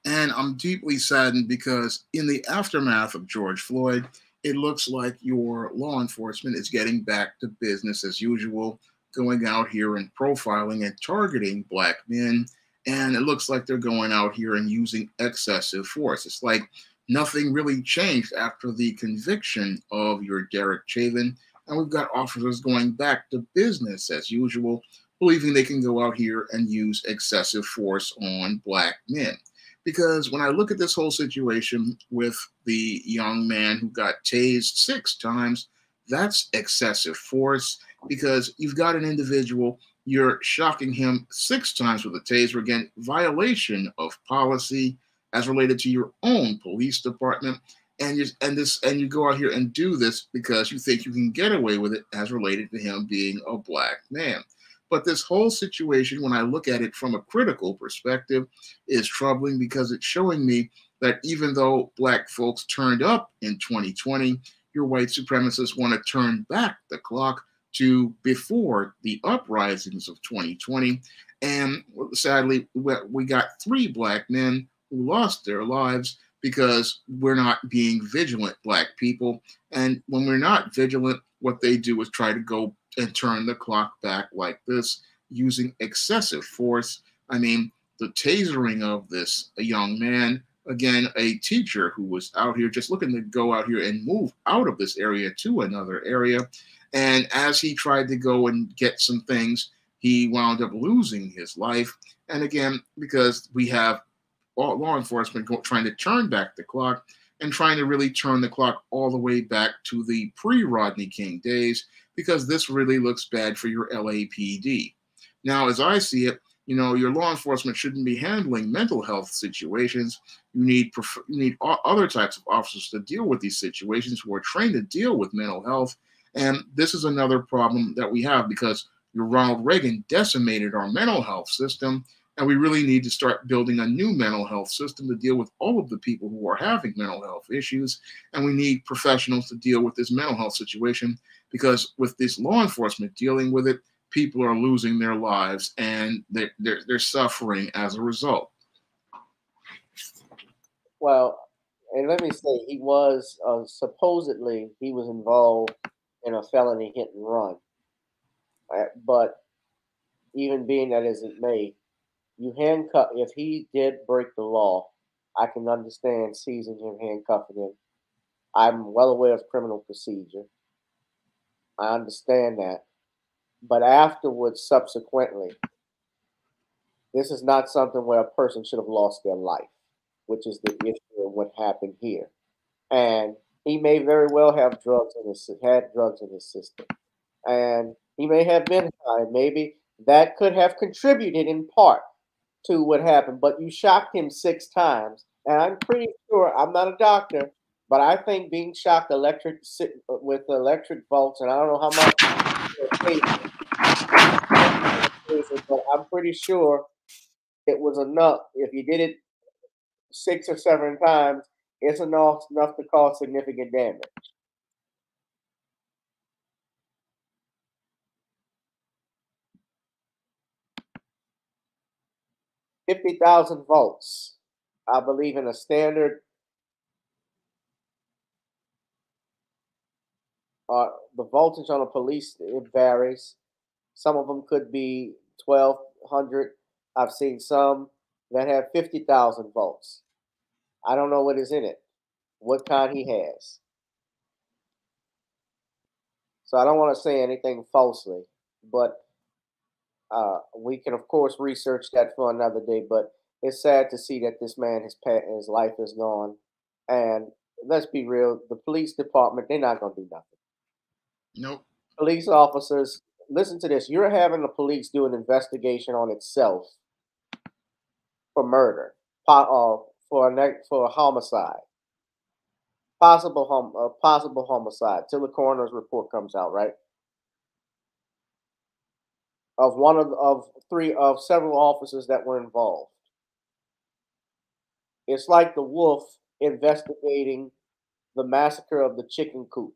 And I'm deeply saddened because in the aftermath of George Floyd, it looks like your law enforcement is getting back to business as usual, going out here and profiling and targeting Black men. And it looks like they're going out here and using excessive force. It's like nothing really changed after the conviction of your Derek Chauvin. And we've got officers going back to business as usual, believing they can go out here and use excessive force on Black men. Because when I look at this whole situation with the young man who got tased 6 times, that's excessive force, because you've got an individual, you're shocking him 6 times with a taser, again, violation of policy as related to your own police department. And you go out here and do this because you think you can get away with it as related to him being a Black man. But this whole situation, when I look at it from a critical perspective, is troubling because it's showing me that even though Black folks turned up in 2020, your white supremacists want to turn back the clock to before the uprisings of 2020. And sadly, we got 3 Black men who lost their lives because we're not being vigilant, Black people. And when we're not vigilant, what they do is try to go and turn the clock back like this, using excessive force. I mean, the tasering of this young man, again, a teacher who was out here just looking to go out here and move out of this area to another area. And as he tried to go and get some things, he wound up losing his life. And again, because we have law enforcement trying to turn back the clock, and trying to really turn the clock all the way back to the pre-Rodney King days, because this really looks bad for your LAPD. Now, as I see it, you know, your law enforcement shouldn't be handling mental health situations. You need other types of officers to deal with these situations who are trained to deal with mental health. And this is another problem that we have, because your Ronald Reagan decimated our mental health system, and we really need to start building a new mental health system to deal with all of the people who are having mental health issues. And we need professionals to deal with this mental health situation, because with this law enforcement dealing with it, people are losing their lives and they're suffering as a result. Well, and let me say, he was supposedly he was involved in a felony hit and run. But even being that as it may, you handcuff, if he did break the law, I can understand seizing him, handcuffing him. I'm well aware of criminal procedure. I understand that. But afterwards, subsequently, this is not something where a person should have lost their life, which is the issue of what happened here. And he may very well have had drugs in his system. And he may have been high. Maybe that could have contributed in part to what happened. But you shocked him 6 times. And I'm pretty sure, I'm not a doctor, but I think being shocked with electric volts, and I don't know how much, but I'm pretty sure it was enough. If you did it 6 or 7 times, it's enough to cause significant damage. $50,000 volts. I believe in a standard. The voltage on a police, it varies. Some of them could be 1,200. I've seen some that have 50,000 volts. I don't know what is in it, what kind he has. So I don't want to say anything falsely, but we can, of course, research that for another day. But it's sad to see that this man, his life is gone. And let's be real, the police department, they're not going to do nothing. Nope. Police officers, listen to this. You're having the police do an investigation on itself for murder, for a homicide, possible homicide, till the coroner's report comes out, right? Of several officers that were involved. It's like the wolf investigating the massacre of the chicken coop.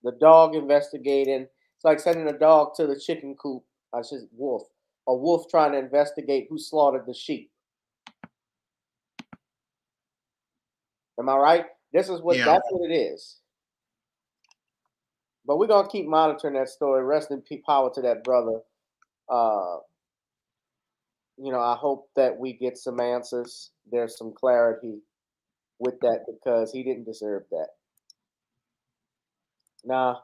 The dog investigating. It's like sending a dog to the chicken coop. I said wolf. A wolf trying to investigate who slaughtered the sheep. Am I right? That's what it is. But we're gonna keep monitoring that story. Rest in power to that brother. I hope that we get some answers. There's some clarity with that, because he didn't deserve that. Now,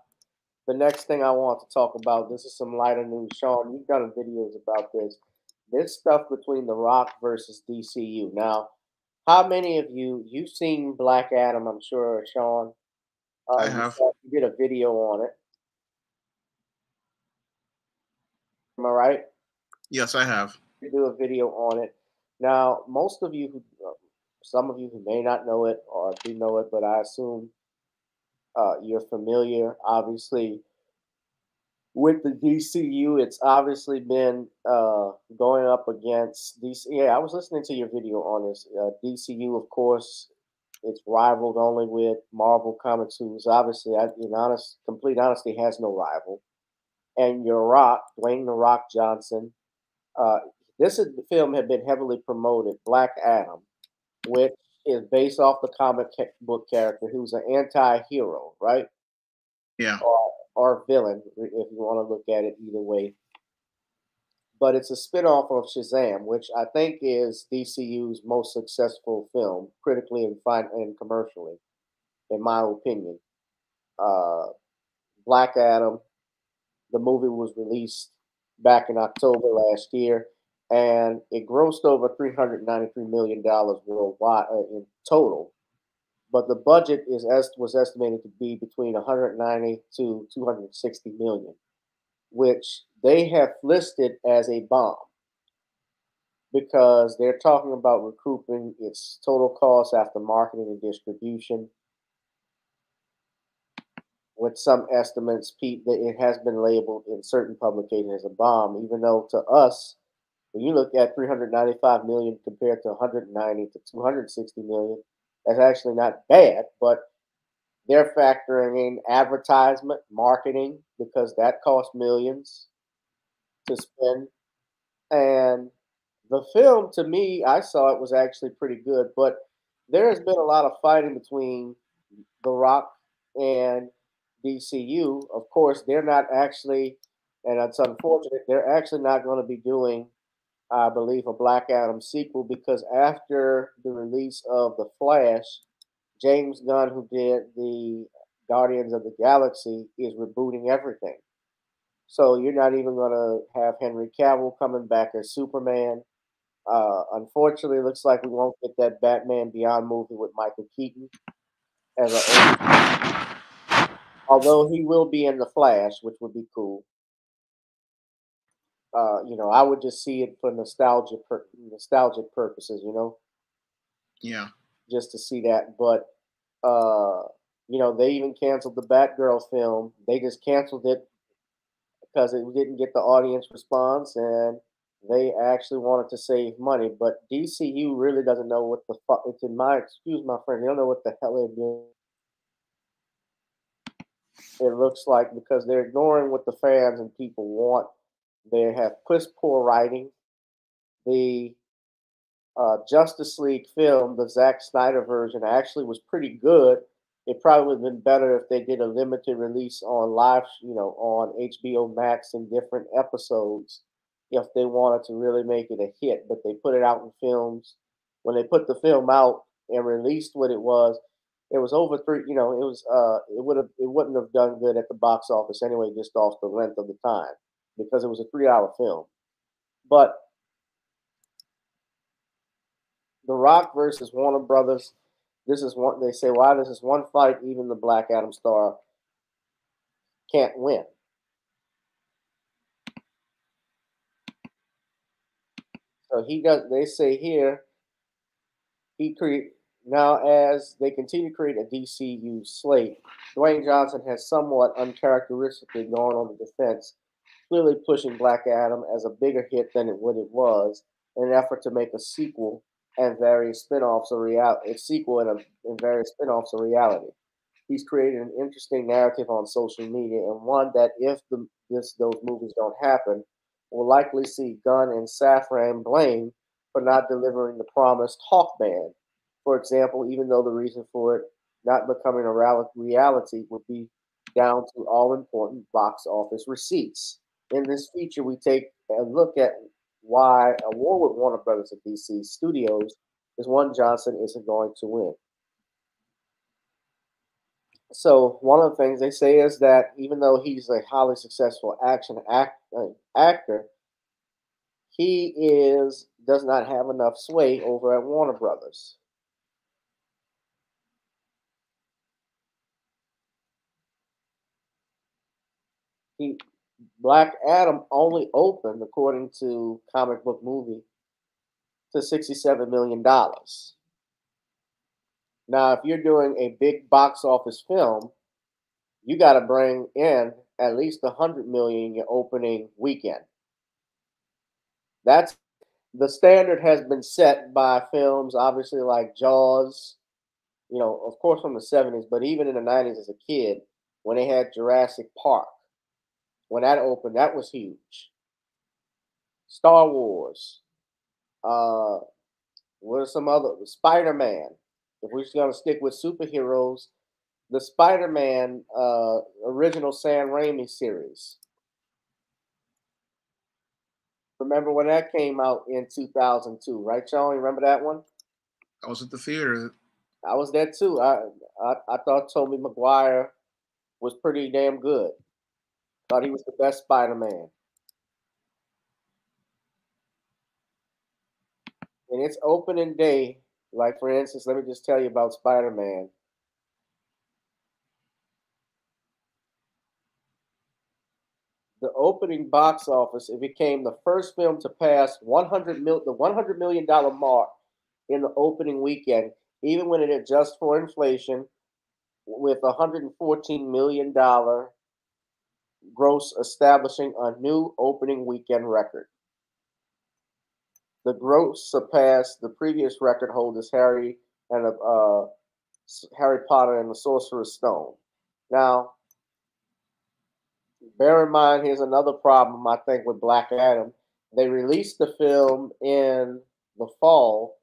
the next thing I want to talk about, this is some lighter news. Sean, you've done videos about this. This stuff between The Rock versus DCU. Now, how many of you've seen Black Adam, I'm sure, Sean? I have. You did a video on it. Am I right? Yes, I have. You do a video on it. Now, most of you, some of you who may not know it or do know it, but I assume you're familiar, obviously, with the DCU. It's obviously been going up against DC. Yeah, I was listening to your video on this. DCU, of course, it's rivaled only with Marvel Comics, who's obviously, in complete honesty, has no rival. And your Rock, Dwayne "The Rock" Johnson. This film had been heavily promoted, Black Adam, which is based off the comic book character who's an anti-hero, right? Yeah. Or villain, if you want to look at it either way. But it's a spinoff of Shazam, which I think is DCU's most successful film, critically and commercially, in my opinion. Black Adam, the movie was released back in October last year, and it grossed over $393 million worldwide in total. But the budget was estimated to be between 190 to 260 million, which they have listed as a bomb because they're talking about recouping its total cost after marketing and distribution. With some estimates, Pete, that it has been labeled in certain publications as a bomb, even though to us, when you look at 395 million compared to 190 to 260 million, that's actually not bad, but they're factoring in advertisement, marketing, because that costs millions to spend. And the film, to me, I saw it was actually pretty good, but there has been a lot of fighting between The Rock and DCU. Of course, they're not actually, and it's unfortunate, they're actually not going to be doing, I believe, a Black Adam sequel because after the release of The Flash, James Gunn, who did the Guardians of the Galaxy, is rebooting everything. So you're not even going to have Henry Cavill coming back as Superman. Unfortunately, it looks like we won't get that Batman Beyond movie with Michael Keaton although he will be in The Flash, which would be cool. I would just see it for nostalgic purposes, Yeah. just to see that. But they even canceled the Batgirl film. They just canceled it because it didn't get the audience response, and they actually wanted to save money. But DCU really doesn't know what the fuck. It's in my excuse, my friend. They don't know what the hell they're doing. It looks like because they're ignoring what the fans and people want. They have piss poor writing. The Justice League film, the Zack Snyder version, actually was pretty good. It probably would have been better if they did a limited release on live, on HBO Max in different episodes, if they wanted to really make it a hit. But they put it out in films. When they put the film out and released what it was over three. It wouldn't have done good at the box office anyway, just off the length of the time, because it was a 3-hour film. But The Rock versus Warner Brothers. This is one. They say, why this is one fight even the Black Adam star can't win. So he does. They say here now as they continue to create a DCU slate. Dwayne Johnson has somewhat uncharacteristically gone on the defense, clearly pushing Black Adam as a bigger hit than what it was, in an effort to make a sequel and various spin-offs of reality. Various spin-offs of reality. He's created an interesting narrative on social media, and one that, if those movies don't happen, will likely see Gunn and Safran blamed for not delivering the promised Hawkman. For example, even though the reason for it not becoming a reality would be down to all-important box office receipts. In this feature, we take a look at why a war with Warner Brothers and DC Studios is one Johnson isn't going to win. So one of the things they say is that even though he's a highly successful action actor, he does not have enough sway over at Warner Brothers. Black Adam only opened, according to Comic Book Movie, to $67 million. Now, if you're doing a big box office film, you got to bring in at least $100 million in your opening weekend. That's the standard has been set by films, obviously, like Jaws, of course from the 70s, but even in the 90s as a kid, when they had Jurassic Park. When that opened, that was huge. Star Wars. What are some other? Spider-Man. If we're just going to stick with superheroes, the Spider-Man original Sam Raimi series. Remember when that came out in 2002, right, Sean? Remember that one? I was at the theater. I was there too. I thought Tobey Maguire was pretty damn good. Thought he was the best Spider-Man. in its opening day, like for instance, let me just tell you about Spider-Man. The opening box office, it became the first film to pass the $100 million mark in the opening weekend, even when it adjusts for inflation, with $114 million gross, establishing a new opening weekend record. The gross surpassed the previous record holders, Harry Potter and the Sorcerer's Stone. Now, bear in mind, here's another problem, I think, with Black Adam. They released the film in the fall.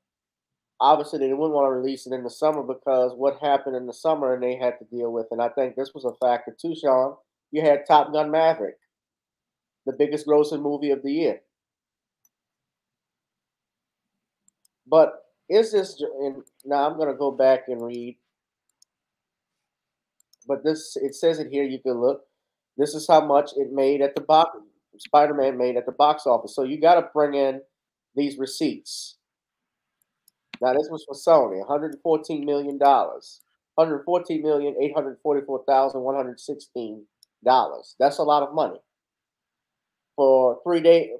Obviously, they wouldn't want to release it in the summer because what happened in the summer and they had to deal with. And I think this was a factor too, Sean. You had Top Gun Maverick, the biggest grossing movie of the year. But is this, and now I'm going to go back and read, but this, it says it here, you can look. This is how much it made at the box, Spider-Man made at the box office. So you got to bring in these receipts. Now this was for Sony, $114 million, $114,844,116. That's a lot of money for 3 days.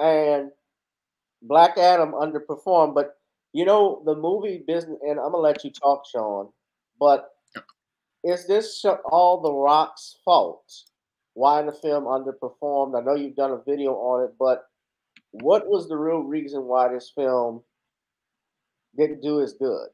And Black Adam underperformed, but you know, the movie business, and I'm gonna let you talk, Sean, but is this all The Rock's fault? Why the film underperformed? I know you've done a video on it, but what was the real reason why this film didn't do as good?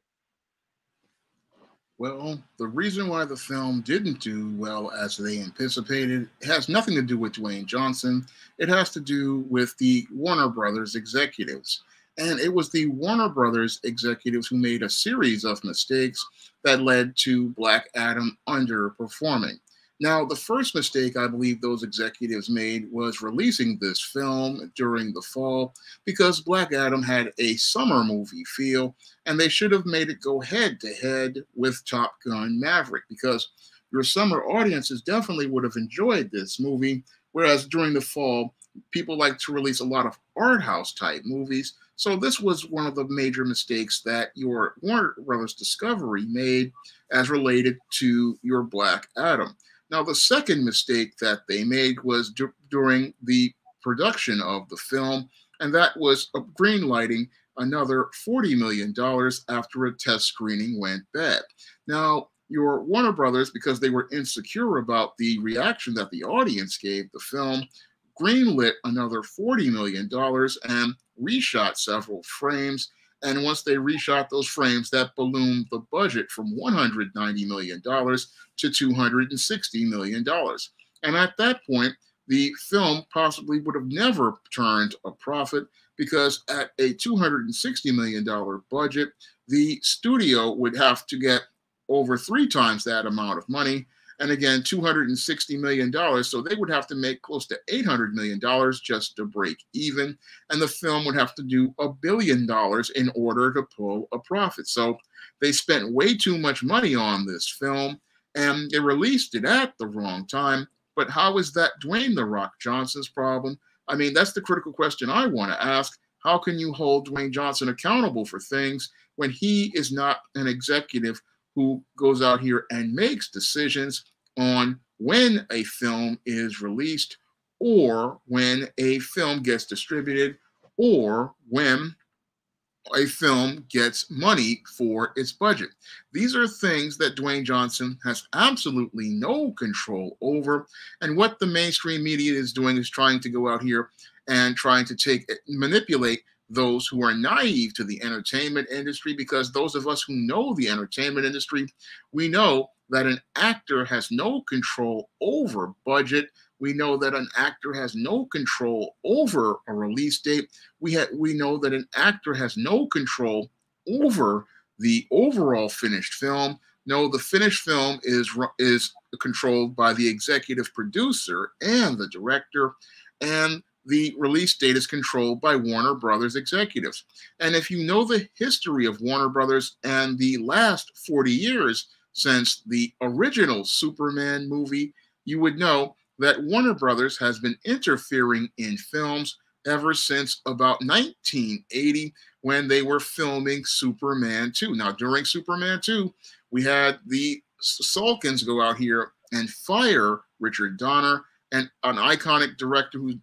Well, the reason why the film didn't do well as they anticipated has nothing to do with Dwayne Johnson. It has to do with the Warner Brothers executives. And it was the Warner Brothers executives who made a series of mistakes that led to Black Adam underperforming. Now, the first mistake I believe those executives made was releasing this film during the fall because Black Adam had a summer movie feel, and they should have made it go head-to-head with Top Gun Maverick because your summer audiences definitely would have enjoyed this movie, whereas during the fall, people like to release a lot of art house type movies. So this was one of the major mistakes that your Warner Brothers Discovery made as related to your Black Adam. Now, the second mistake that they made was during the production of the film, and that was greenlighting another $40 million after a test screening went bad. Now, your Warner Brothers, because they were insecure about the reaction that the audience gave the film, greenlit another $40 million and reshot several frames. And once they reshot those frames, that ballooned the budget from $190 million to $260 million. And at that point, the film possibly would have never turned a profit because at a $260 million budget, the studio would have to get over 3 times that amount of money. And again, $260 million. So they would have to make close to $800 million just to break even. And the film would have to do $1 billion in order to pull a profit. So they spent way too much money on this film and they released it at the wrong time. But how is that Dwayne "The Rock" Johnson's problem? I mean, that's the critical question I want to ask. How can you hold Dwayne Johnson accountable for things when he is not an executive who goes out here and makes decisions on when a film is released or when a film gets distributed or when a film gets money for its budget? These are things that Dwayne Johnson has absolutely no control over. And what the mainstream media is doing is trying to go out here and trying to manipulate those who are naive to the entertainment industry, because those of us who know the entertainment industry, we know that an actor has no control over budget. We know that an actor has no control over a release date. We know that an actor has no control over the overall finished film. No, the finished film is controlled by the executive producer and the director, and the release date is controlled by Warner Brothers executives. And if you know the history of Warner Brothers and the last 40 years since the original Superman movie, you would know that Warner Brothers has been interfering in films ever since about 1980 when they were filming Superman 2. Now, during Superman 2, we had the Salkins go out here and fire Richard Donner, and an iconic director who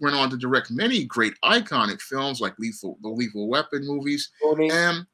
went on to direct many great iconic films like the Lethal Weapon movies, and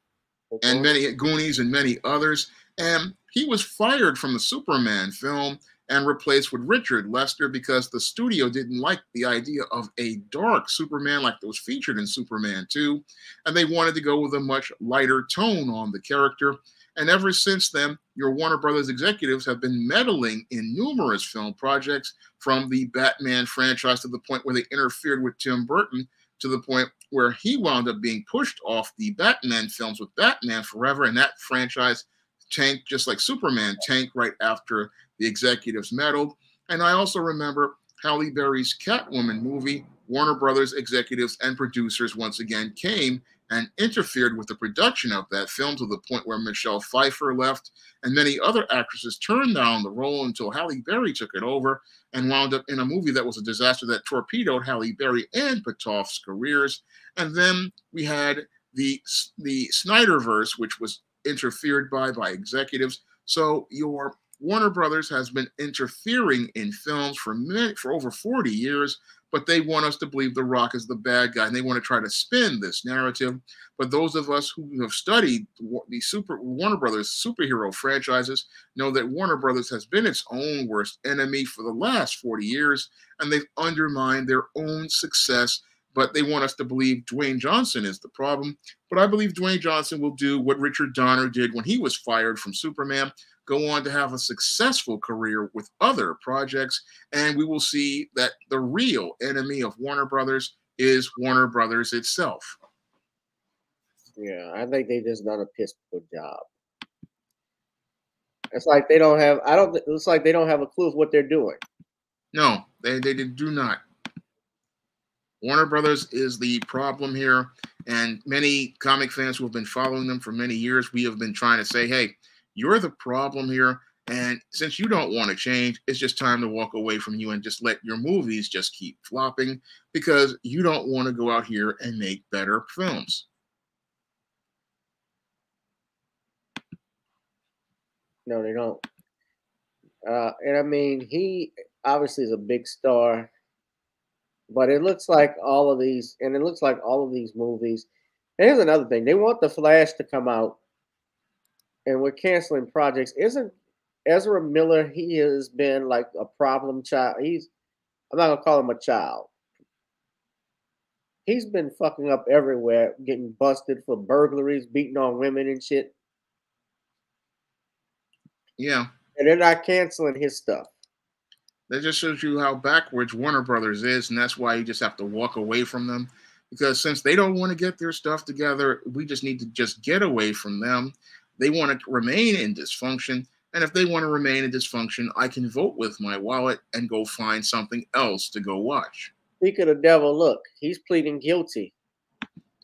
many Goonies and many others. And he was fired from the Superman film and replaced with Richard Lester because the studio didn't like the idea of a dark Superman like those featured in Superman 2, and they wanted to go with a much lighter tone on the character. And ever since then, your Warner Brothers executives have been meddling in numerous film projects, from the Batman franchise to the point where they interfered with Tim Burton, to the point where he wound up being pushed off the Batman films with Batman Forever, and that franchise tanked just like Superman tanked right after the executives meddled. And I also remember Halle Berry's Catwoman movie. Warner Brothers executives and producers once again came and interfered with the production of that film, to the point where Michelle Pfeiffer left and many other actresses turned down the role until Halle Berry took it over and wound up in a movie that was a disaster that torpedoed Halle Berry and Patoff's careers. And then we had the Snyderverse, which was interfered by executives. So your Warner Brothers has been interfering in films for over 40 years, but they want us to believe The Rock is the bad guy, and they want to try to spin this narrative. But those of us who have studied the Warner Brothers superhero franchises know that Warner Brothers has been its own worst enemy for the last 40 years, and they've undermined their own success. But they want us to believe Dwayne Johnson is the problem. But I believe Dwayne Johnson will do what Richard Donner did when he was fired from Superman, go on to have a successful career with other projects, and we will see that the real enemy of Warner Brothers is Warner Brothers itself. Yeah, I think they just done a piss poor job. It's like they don't have. It's like they don't have a clue of what they're doing. No, they do not. Warner Brothers is the problem here, and many comic fans who have been following them for many years, we have been trying to say, hey, you're the problem here, and since you don't want to change, it's just time to walk away from you and just let your movies just keep flopping, because you don't want to go out here and make better films. No, they don't. And I mean, he obviously is a big star, but it looks like all of these movies. And here's another thing: they want The Flash to come out, and we're canceling projects. Isn't Ezra Miller? He has been like a problem child. I'm not gonna call him a child. He's been fucking up everywhere, getting busted for burglaries, beating on women and shit. Yeah. And they're not canceling his stuff. That just shows you how backwards Warner Brothers is, and that's why you just have to walk away from them. Because since they don't want to get their stuff together, we just need to just get away from them. They want to remain in dysfunction, and if they want to remain in dysfunction, I can vote with my wallet and go find something else to go watch. Speak of the devil, look, he's pleading guilty.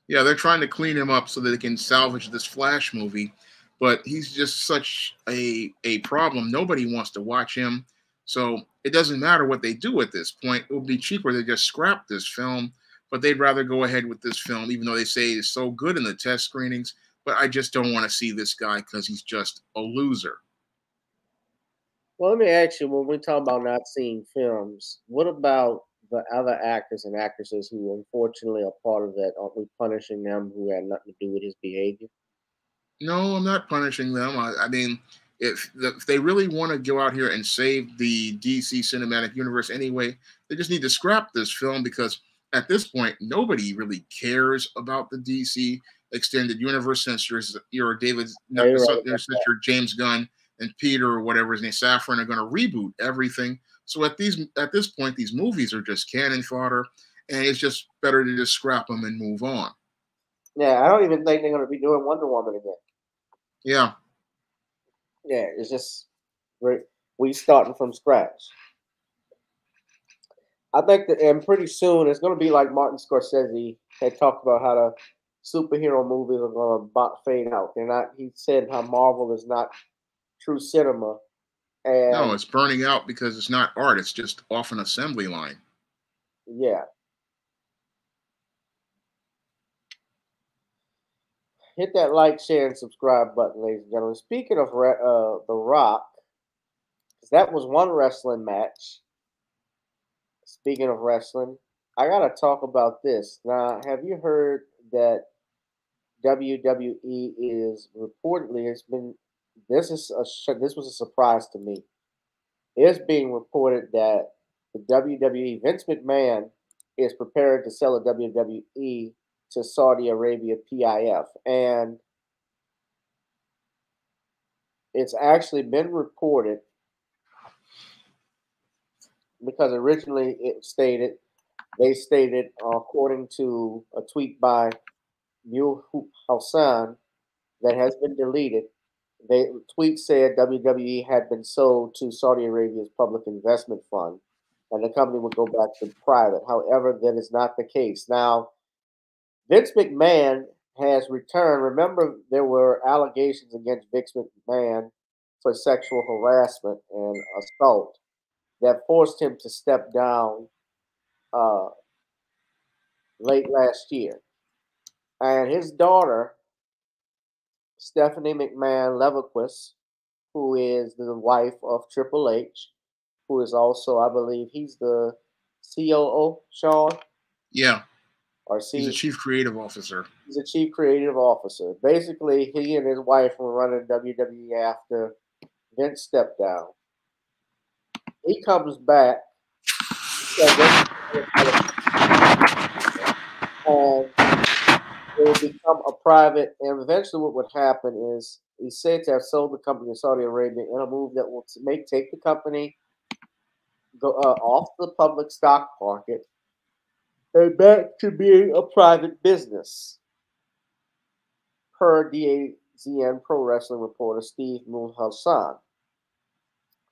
Yeah, they're trying to clean him up so that they can salvage this Flash movie, but he's just such a problem. Nobody wants to watch him. So it doesn't matter what they do at this point. It would be cheaper to just scrap this film, but they'd rather go ahead with this film, even though they say it's so good in the test screenings. But I just don't want to see this guy because he's just a loser. Well, let me ask you, when we talk about not seeing films, what about the other actors and actresses who unfortunately are part of that? Aren't we punishing them who had nothing to do with his behavior? No, I'm not punishing them. I mean, if they really want to go out here and save the DC cinematic universe anyway, they just need to scrap this film, because at this point, nobody really cares about the DC extended universe since you're James Gunn and Peter or whatever his name, Safran, are going to reboot everything. So at this point, these movies are just cannon fodder, and it's just better to just scrap them and move on. Yeah, I don't even think they're going to be doing Wonder Woman again. Yeah. Yeah, it's just we starting from scratch. I think that, and pretty soon it's going to be like Martin Scorsese had talked about, how the superhero movies are going to fade out. They're not. He said how Marvel is not true cinema, And no, it's burning out because it's not art. It's just off an assembly line. Yeah. Hit that like, share, and subscribe button, ladies and gentlemen. Speaking of The Rock, because that was one wrestling match. Speaking of wrestling, I got to talk about this. Now, have you heard that WWE is reportedly, this was a surprise to me. It's being reported that the WWE, Vince McMahon, is prepared to sell the WWE to Saudi Arabia PIF. And it's actually been reported because originally they stated, according to a tweet by Yu Hassan that has been deleted, the tweet said WWE had been sold to Saudi Arabia's public investment fund and the company would go back to private. However, that is not the case. Now, Vince McMahon has returned. Remember, there were allegations against Vince McMahon for sexual harassment and assault that forced him to step down late last year. And his daughter, Stephanie McMahon Leverquist, who is the wife of Triple H, who is also, I believe, he's the COO, Sean? Yeah. Or he's a chief creative officer. He's a chief creative officer. Basically, he and his wife were running WWE after Vince stepped down. He comes back. And it will become a private, and eventually what would happen is he's said to have sold the company to Saudi Arabia in a move that will take the company off the public stock market and back to being a private business, per DAZN Pro Wrestling reporter Steve Mulhassan.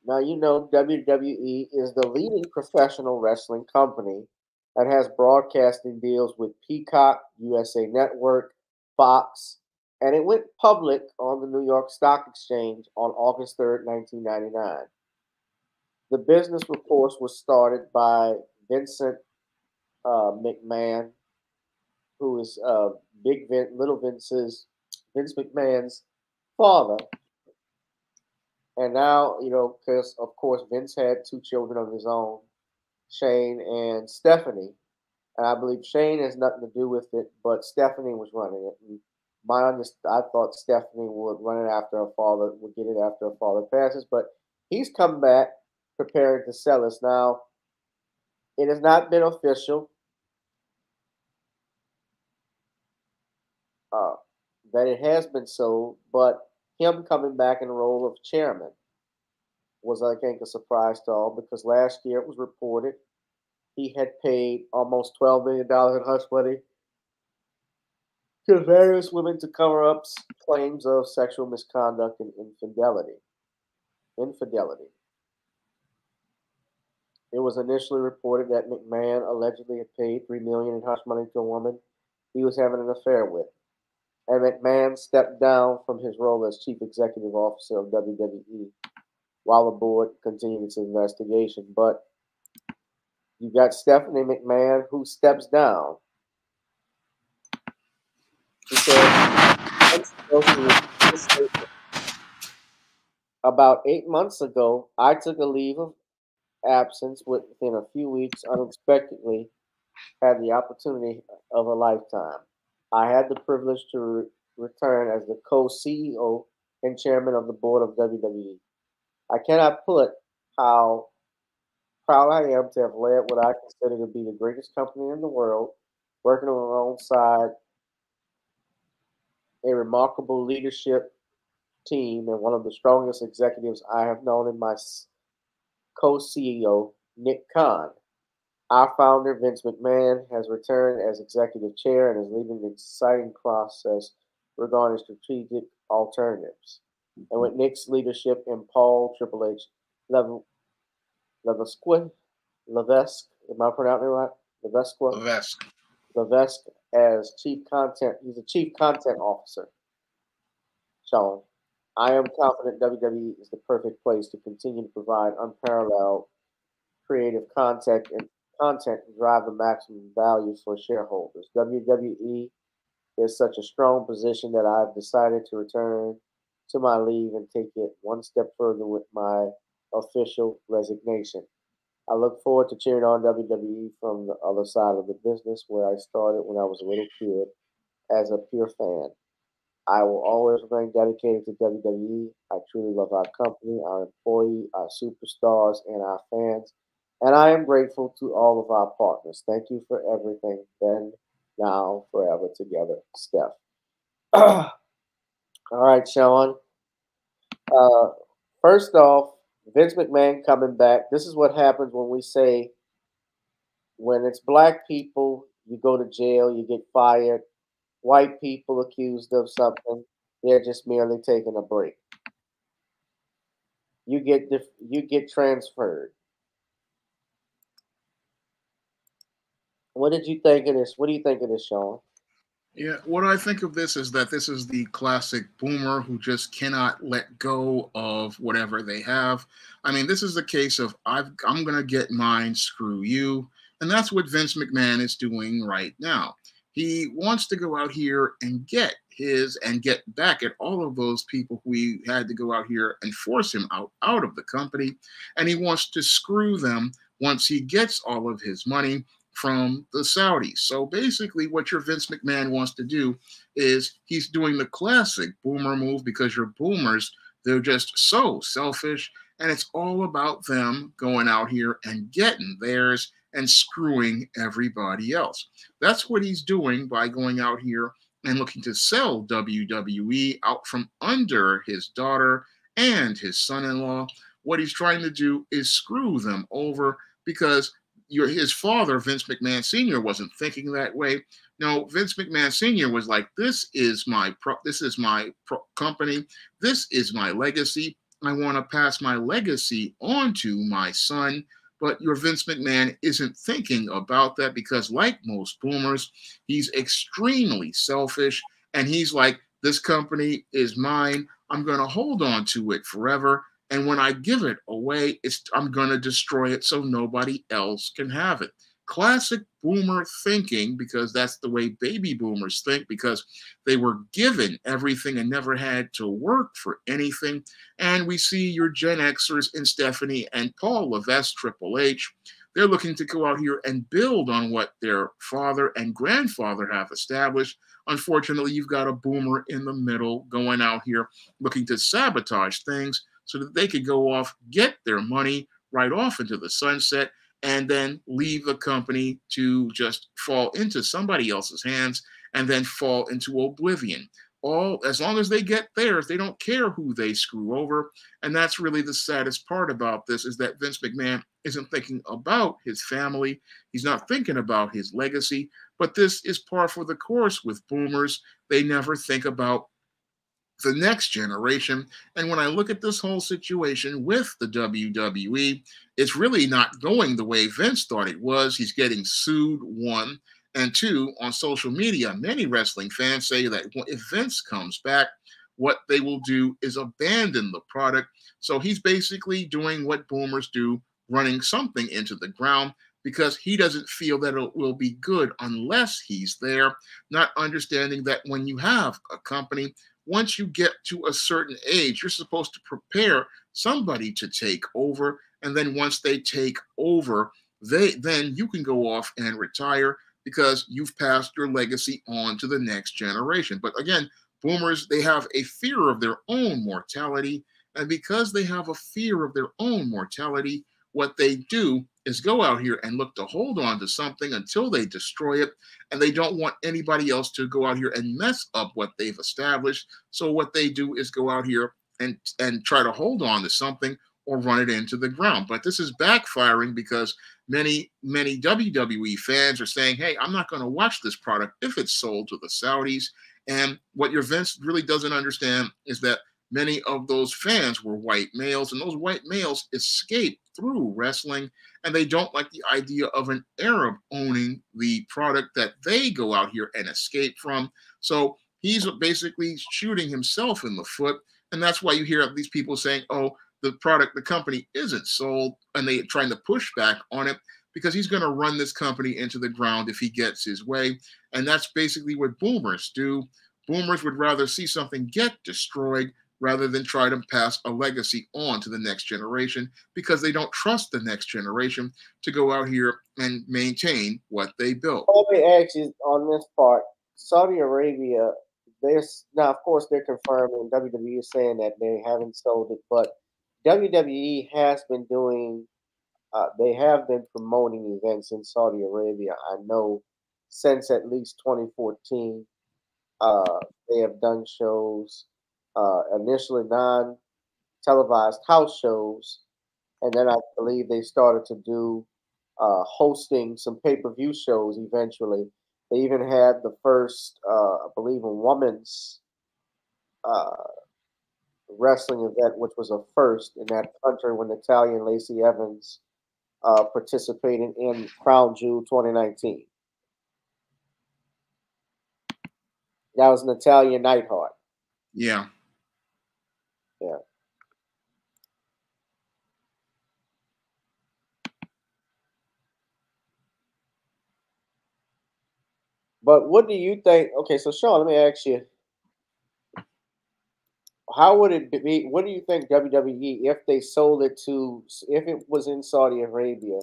Now, you know WWE is the leading professional wrestling company that has broadcasting deals with Peacock, USA Network, Fox, and it went public on the New York Stock Exchange on August 3rd, 1999. The business, of course, was started by Vincent McMahon, who is Vince McMahon's father. And now, you know, because of course Vince had two children of his own, Shane and Stephanie. And I believe Shane has nothing to do with it, but Stephanie was running it. And I thought Stephanie would run it after her father, would get it after her father passes, but he's come back prepared to sell us. Now, it has not been official that it has been sold, but him coming back in the role of chairman was, I think, a surprise to all, because last year it was reported he had paid almost $12 million in hush money to various women to cover up claims of sexual misconduct and infidelity. It was initially reported that McMahon allegedly had paid $3 million in hush money to a woman he was having an affair with. And McMahon stepped down from his role as chief executive officer of WWE while the board continued its investigation. But you got Stephanie McMahon, who steps down. She said, about 8 months ago, I took a leave of absence within a few weeks, unexpectedly had the opportunity of a lifetime. I had the privilege to return as the co-CEO and chairman of the board of WWE. I cannot put how proud I am to have led what I consider to be the greatest company in the world, working alongside a remarkable leadership team and one of the strongest executives I have known in my co-CEO, Nick Khan. Our founder, Vince McMahon, has returned as executive chair and is leading an exciting process regarding strategic alternatives. And with Nick's leadership and Paul Triple H Levesque, am I pronouncing it right? Levesque as chief content. He's a chief content officer. Sean, I am confident WWE is the perfect place to continue to provide unparalleled creative content and drive the maximum value for shareholders. WWE is such a strong position that I've decided to return to my leave and take it one step further with my official resignation. I look forward to cheering on WWE from the other side of the business where I started when I was a little kid as a pure fan. I will always remain dedicated to WWE. I truly love our company, our employee, our superstars, and our fans. And I am grateful to all of our partners. Thank you for everything. Then, now, forever together, Steph. All right, Sean. First off, Vince McMahon coming back. This is what happens when we say when it's black people, you go to jail, you get fired. White people accused of something, they're just merely taking a break. You get transferred. What did you think of this? What do you think of this, Sean? Yeah, what I think of this is that this is the classic boomer who just cannot let go of whatever they have. I mean, this is the case of I'm going to get mine, screw you. And that's what Vince McMahon is doing right now. He wants to go out here and get his and get back at all of those people who he had to go out here and force him out of the company. And he wants to screw them once he gets all of his money from the Saudis. So basically what your Vince McMahon wants to do is he's doing the classic boomer move because your boomers, they're just so selfish and it's all about them going out here and getting theirs and screwing everybody else. That's what he's doing by going out here and looking to sell WWE out from under his daughter and his son-in-law. What he's trying to do is screw them over because his father, Vince McMahon Sr., wasn't thinking that way. No, Vince McMahon Sr. was like, this is my company. This is my legacy. I want to pass my legacy on to my son. But your Vince McMahon isn't thinking about that because, like most boomers, he's extremely selfish. And he's like, this company is mine. I'm going to hold on to it forever. And when I give it away, I'm going to destroy it so nobody else can have it. Classic boomer thinking, because that's the way baby boomers think, because they were given everything and never had to work for anything. And we see your Gen Xers in Stephanie and Paul Levesque, Triple H. They're looking to go out here and build on what their father and grandfather have established. Unfortunately, you've got a boomer in the middle going out here looking to sabotage things so that they could go off, get their money right off into the sunset, and then leave the company to just fall into somebody else's hands and then fall into oblivion. As long as they get theirs, they don't care who they screw over. And that's really the saddest part about this, is that Vince McMahon isn't thinking about his family. He's not thinking about his legacy. But this is par for the course with boomers. They never think about the next generation. And when I look at this whole situation with the WWE, it's really not going the way Vince thought it was. He's getting sued, one. And two, on social media, many wrestling fans say that if Vince comes back, what they will do is abandon the product. So he's basically doing what boomers do, running something into the ground, because he doesn't feel that it will be good unless he's there, not understanding that when you have a company, once you get to a certain age, you're supposed to prepare somebody to take over. And then once they take over, then you can go off and retire because you've passed your legacy on to the next generation. But again, boomers, they have a fear of their own mortality. And because they have a fear of their own mortality, what they do is go out here and look to hold on to something until they destroy it. And they don't want anybody else to go out here and mess up what they've established. So what they do is go out here and try to hold on to something or run it into the ground. But this is backfiring because many WWE fans are saying, hey, I'm not going to watch this product if it's sold to the Saudis. And what your Vince really doesn't understand is that many of those fans were white males, and those white males escaped through wrestling, and they don't like the idea of an Arab owning the product that they go out here and escape from. So he's basically shooting himself in the foot And that's why you hear these people saying, oh, the company isn't sold, and they trying to push back on it because he's going to run this company into the ground if he gets his way. And that's basically what boomers do. Boomers would rather see something get destroyed rather than try to pass a legacy on to the next generation, because they don't trust the next generation to go out here and maintain what they built. Let me ask you on this part. Saudi Arabia, now, of course, they're confirming, WWE is saying that they haven't sold it, but WWE has been doing, they have been promoting events in Saudi Arabia. I know since at least 2014, they have done shows, initially non-televised house shows, and then I believe they started to do hosting some pay-per-view shows eventually. They even had the first, I believe, a women's wrestling event, which was a first in that country when Natalya and Lacey Evans participated in Crown Jewel 2019. That was Natalya Neidhart. Yeah. Yeah. But what do you think? Okay, so Sean, let me ask you, how would it be? What do you think WWE, if they sold it to, if it was in Saudi Arabia,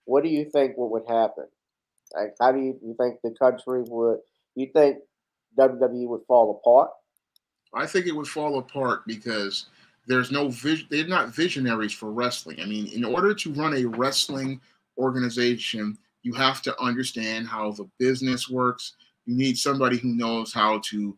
what do you think would happen? Like, how do you think the country would? You think WWE would fall apart? I think it would fall apart because there's no vision. They're not visionaries for wrestling. I mean, in order to run a wrestling organization, you have to understand how the business works. You need somebody who knows how to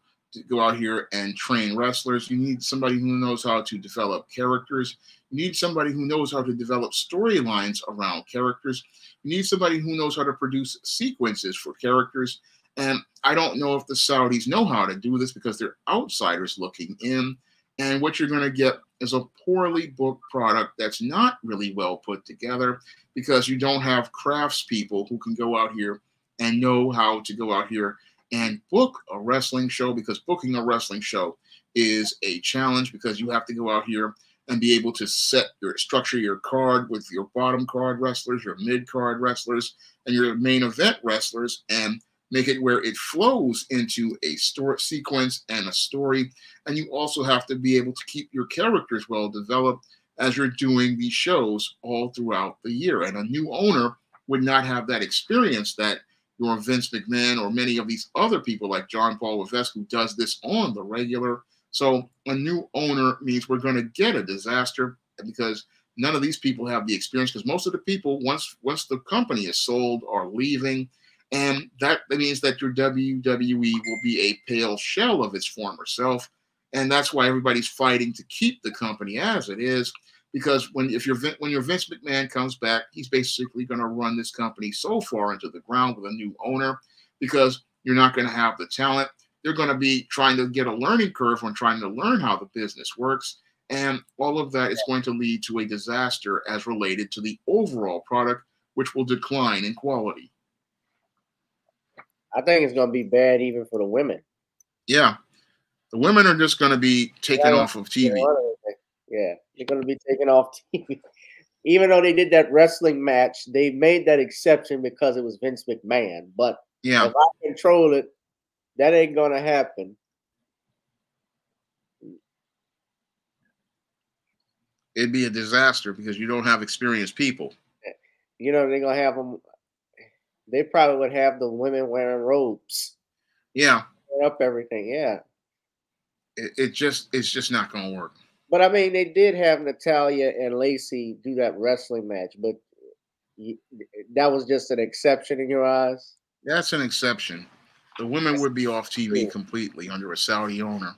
go out here and train wrestlers. You need somebody who knows how to develop characters. You need somebody who knows how to develop storylines around characters. You need somebody who knows how to produce sequences for characters. And I don't know if the Saudis know how to do this because they're outsiders looking in. And what you're going to get is a poorly booked product that's not really well put together because you don't have craftspeople who can go out here and know how to go out here and book a wrestling show, because booking a wrestling show is a challenge because you have to go out here and be able to structure your card with your bottom card wrestlers, your mid card wrestlers, and your main event wrestlers, and make it where it flows into a story sequence and a story. And you also have to be able to keep your characters well developed as you're doing these shows all throughout the year. And a new owner would not have that experience that your Vince McMahon or many of these other people like John Paul Levesque, who does this on the regular. So a new owner means we're going to get a disaster because none of these people have the experience, because most of the people, once the company is sold, are leaving. And that means that your WWE will be a pale shell of its former self. And that's why everybody's fighting to keep the company as it is. Because when your Vince McMahon comes back, he's basically going to run this company so far into the ground with a new owner, because you're not going to have the talent. They're going to be trying to get a learning curve on trying to learn how the business works. And all of that is going to lead to a disaster as related to the overall product, which will decline in quality. I think it's going to be bad even for the women. Yeah. The women are just going to be taken off of TV. Yeah, they're going to be taken off TV. Even though they did that wrestling match, they made that exception because it was Vince McMahon. But yeah, if I control it, that ain't going to happen. It'd be a disaster because you don't have experienced people. You know, they're going to have them. They probably would have the women wearing robes. Yeah. Up everything. Yeah. It's just not going to work. But I mean, they did have Natalya and Lacey do that wrestling match, but that was just an exception in your eyes? That's an exception. The women would be off TV completely under a Saudi owner.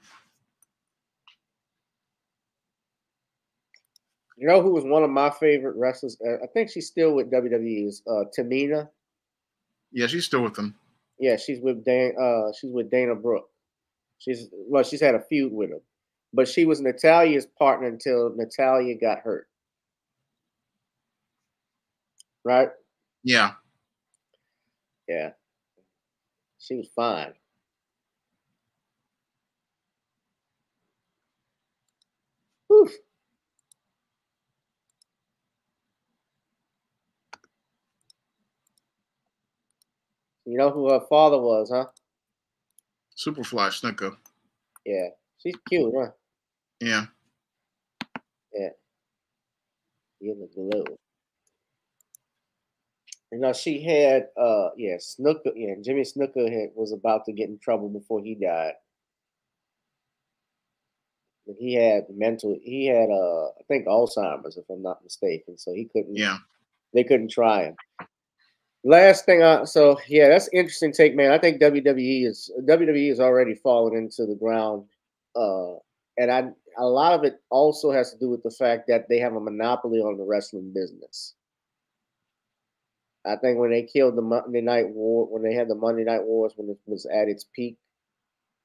You know who was one of my favorite wrestlers? I think she's still with WWE. Is Tamina? Yeah, she's still with them. Yeah, she's with Dana Brooke. She's had a feud with him. But she was Natalya's partner until Natalya got hurt. Right? Yeah. Yeah. She was fine. Whew. You know who her father was, huh? Superfly Snuka. Yeah, she's cute, huh? Yeah. Yeah. Give it glue. You know, she had Snuka, Jimmy Snuka was about to get in trouble before he died. He had I think Alzheimer's, if I'm not mistaken, so he couldn't. Yeah. They couldn't try him. Last thing, that's interesting take, man. I think WWE is already fallen into the ground, and a lot of it also has to do with the fact that they have a monopoly on the wrestling business. I think when they killed the Monday Night War, when they had the Monday Night Wars, when it was at its peak,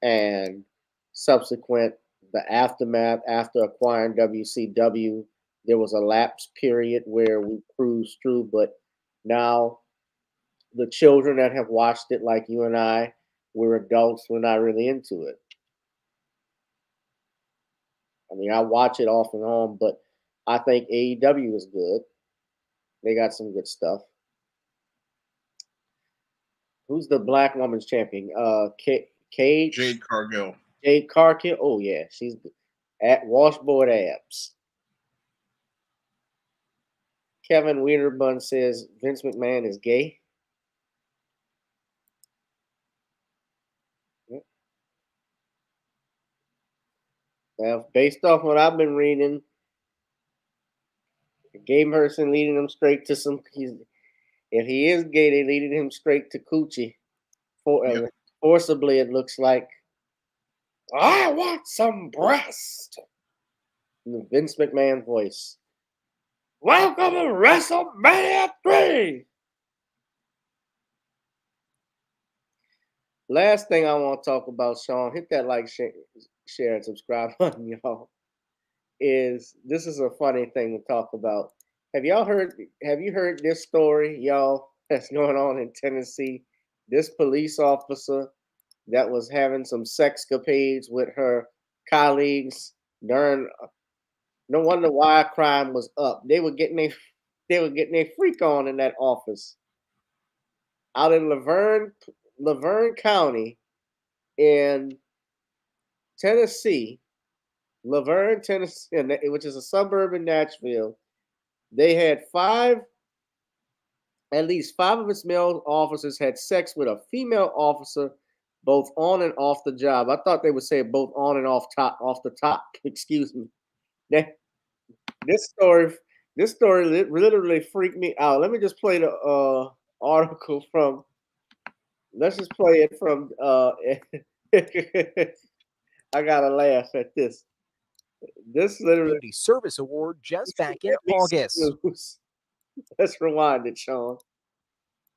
and subsequent the aftermath after acquiring WCW, there was a lapse period where we cruised through, but now the children that have watched it, like you and I, we're adults, we're not really into it. I mean, I watch it off and on, but I think AEW is good. They got some good stuff. Who's the Black Women's Champion? Cage? Jade Cargill. Jade Cargill? Oh, yeah. She's at washboard abs. Kevin Wienerbun says Vince McMahon is gay. Now, based off what I've been reading, Gabe Herson leading him straight to some. If he is gay, they leading him straight to coochie. Forcibly, it looks like. I want some breast. In the Vince McMahon voice. Welcome to WrestleMania 3. Last thing I want to talk about, Sean, hit that like, share, and subscribe button, y'all. This is a funny thing to talk about. Have you heard this story, y'all, that's going on in Tennessee? This police officer that was having some sexcapades with her colleagues during, no wonder why crime was up. They were getting their freak on in that office. Out in Laverne County in Tennessee, Laverne, Tennessee, which is a suburb in Nashville, they had at least five of its male officers had sex with a female officer, both on and off the job. I thought they would say both on and off the top. Excuse me. This story literally freaked me out. Let me just play the article from. Let's just play it from. I gotta laugh at this. This literally Community Service Award just back in August. Let's rewind it, Sean.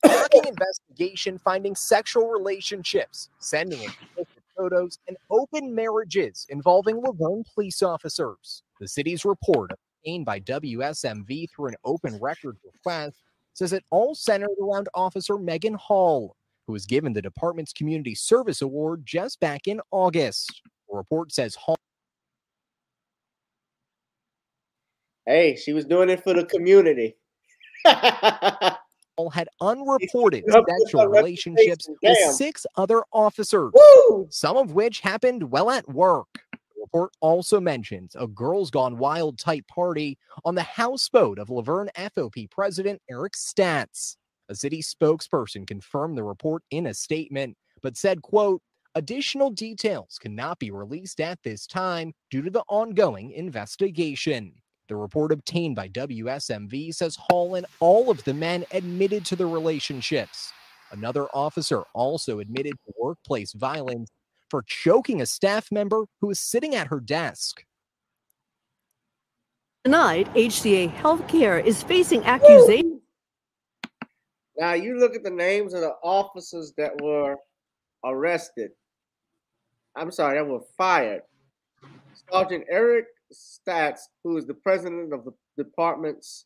Shocking investigation finding sexual relationships, sending explicit photos, and open marriages involving Laverne police officers. The city's report, obtained by WSMV through an open records request, says it all centered around Officer Megan Hall, who was given the department's Community Service Award just back in August. The report says Hall. Hey, she was doing it for the community. Had unreported sexual relationships with 6 other officers, some of which happened while at work. The report also mentions a Girls Gone Wild type party on the houseboat of Laverne FOP President Eric Statz. A city spokesperson confirmed the report in a statement, but said, quote, additional details cannot be released at this time due to the ongoing investigation. The report obtained by WSMV says Hall and all of the men admitted to the relationships. Another officer also admitted to workplace violence for choking a staff member who was sitting at her desk. Tonight, HCA Healthcare is facing accusations. Now you look at the names of the officers that were arrested. I'm sorry, that were fired. Sergeant Eric Statz, who is the president of the department's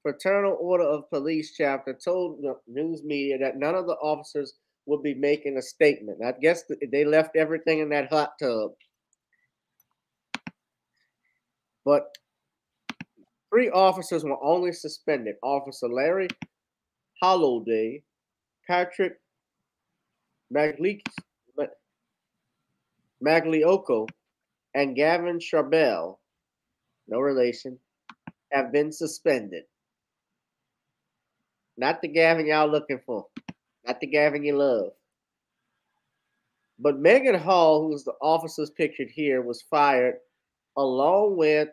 Fraternal Order of Police chapter, told the news media that none of the officers would be making a statement. I guess they left everything in that hot tub. But 3 officers were only suspended. Officer Larry Holliday, Patrick Magliocco, and Gavin Charbel, no relation, have been suspended. Not the Gavin y'all looking for. Not the Gavin you love. But Megan Hall, who's the officers pictured here, was fired along with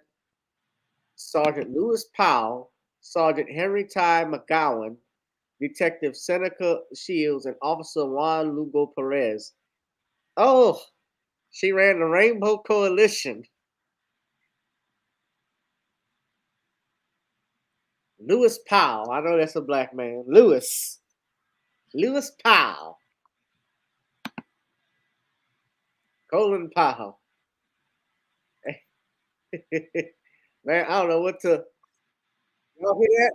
Sergeant Lewis Powell, Sergeant Henry Ty McGowan, Detective Seneca Shields, and Officer Juan Lugo Perez. Oh, she ran the Rainbow Coalition. Lewis Powell. I know that's a black man. Lewis Powell. Colin Powell. Man, I don't know what to. Y'all hear that?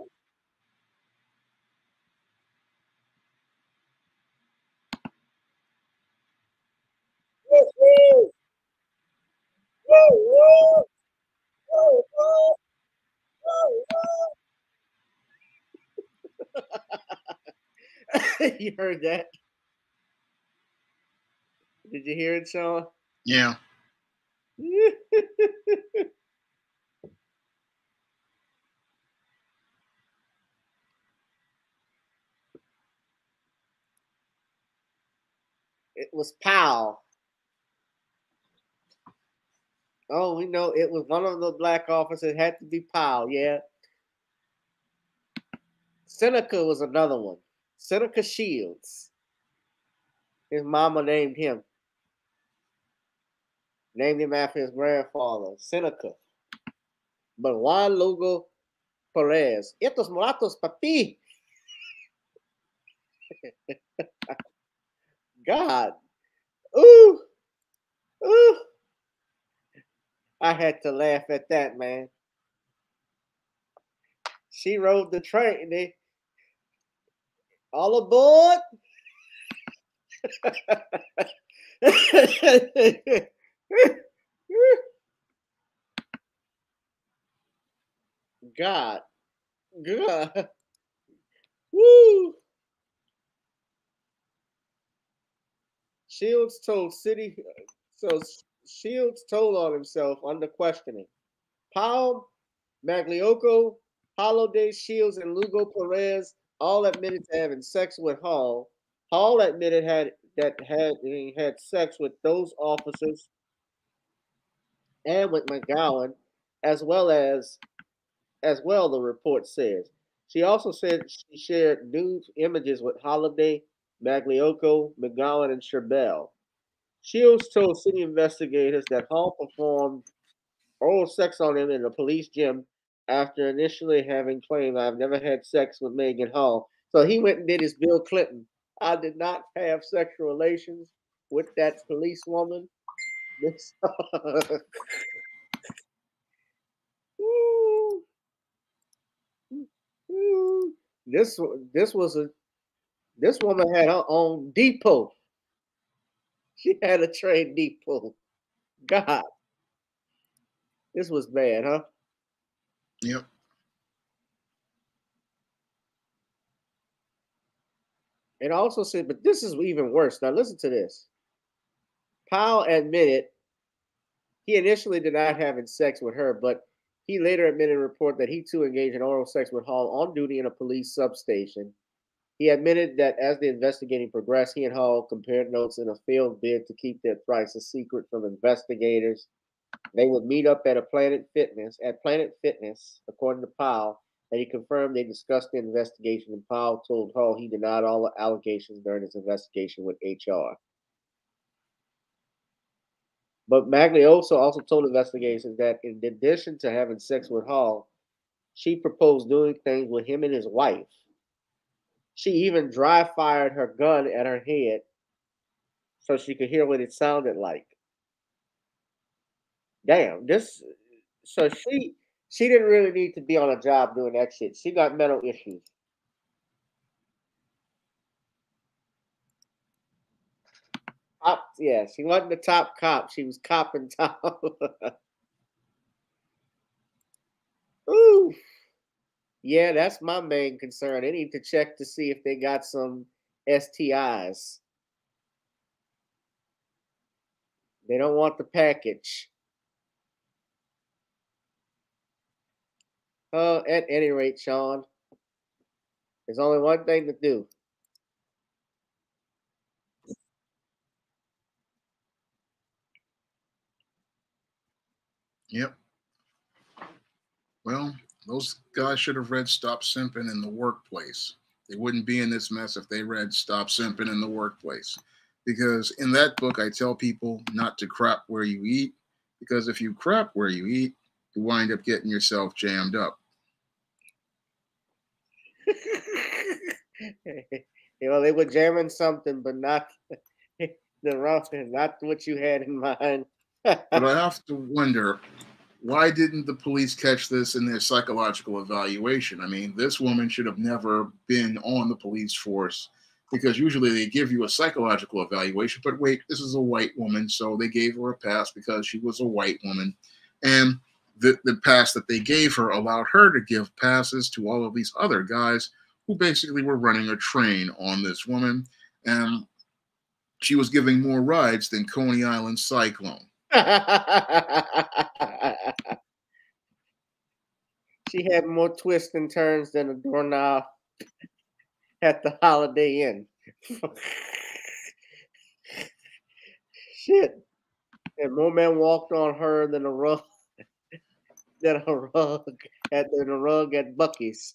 You heard that? Did you hear it, Sean? Yeah. It was Powell. Oh, we know it was one of the black officers. It had to be Powell, yeah. Seneca was another one. Seneca Shields. His mama named him. Named him after his grandfather, Seneca. But Juan Lugo Perez. Estos mulatos, papi. God. Ooh. Ooh. I had to laugh at that, man. She rode the train. They all aboard. God. God. Woo. Shields told on himself under questioning. Powell, Magliocco, Holliday, Shields, and Lugo Perez all admitted to having sex with Hall. Hall admitted he had sex with those officers and with McGowan, as well, the report says. She also said she shared nude images with Holliday, Magliocco, McGowan, and Charbel. Shields told city investigators that Hall performed oral sex on him in a police gym after initially having claimed, "I've never had sex with Megan Hall." So he went and did his Bill Clinton. I did not have sexual relations with that police woman. This woman had her own depot. She had a trade depot. God, this was bad, huh? Yep. It also said, but this is even worse. Now listen to this. Powell admitted he initially denied having sex with her, but he later admitted in a report that he too engaged in oral sex with Hall on duty in a police substation. He admitted that as the investigating progressed, he and Hall compared notes in a failed bid to keep their price a secret from investigators. They would meet up at Planet Fitness, according to Powell, and he confirmed they discussed the investigation, and Powell told Hall he denied all the allegations during his investigation with HR. But Magliocco also told investigators that in addition to having sex with Hall, she proposed doing things with him and his wife. She even dry fired her gun at her head so she could hear what it sounded like. Damn, so she didn't really need to be on a job doing that shit. She got mental issues. Yeah, she wasn't the top cop. She was cop and top. Ooh. Yeah, that's my main concern. They need to check to see if they got some STIs. They don't want the package. At any rate, Sean, there's only one thing to do. Yep. Well, those guys should have read Stop Simping in the Workplace. They wouldn't be in this mess if they read Stop Simping in the Workplace. Because in that book, I tell people not to crap where you eat, because if you crap where you eat, you wind up getting yourself jammed up. You know, they were jamming something, but not the rough, not what you had in mind. But I have to wonder, why didn't the police catch this in their psychological evaluation? I mean, this woman should have never been on the police force, because usually they give you a psychological evaluation. But wait, this is a white woman, so they gave her a pass because she was a white woman. And the pass that they gave her allowed her to give passes to all of these other guys who basically were running a train on this woman. And she was giving more rides than Coney Island Cyclone. She had more twists and turns than a doorknob at the Holiday Inn. Shit. And more men walked on her than a rug at Buc-ee's.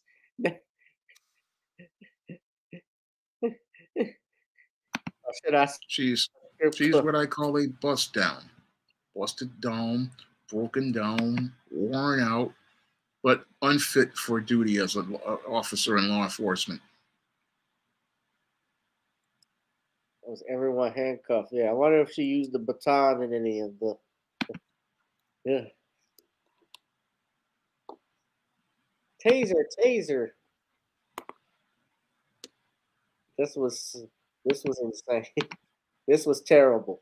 She's what I call a bust down. Busted down, broken down, worn out, but unfit for duty as an officer in law enforcement. Was everyone handcuffed? Yeah, I wonder if she used the baton in any of the. Yeah. Taser. This was insane. This was terrible.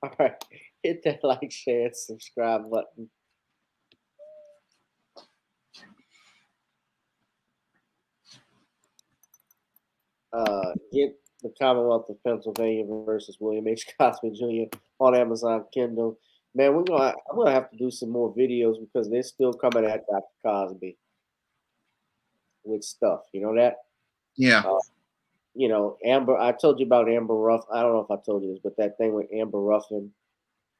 All right, hit that like, share, and subscribe button. Get The Commonwealth of Pennsylvania versus William H. Cosby Jr. on Amazon Kindle. Man, I'm gonna have to do some more videos because they're still coming at Dr. Cosby with stuff. You know that? Yeah. You know, Amber. I told you about Amber Ruff. I don't know if I told you this, but that thing with Amber Ruffin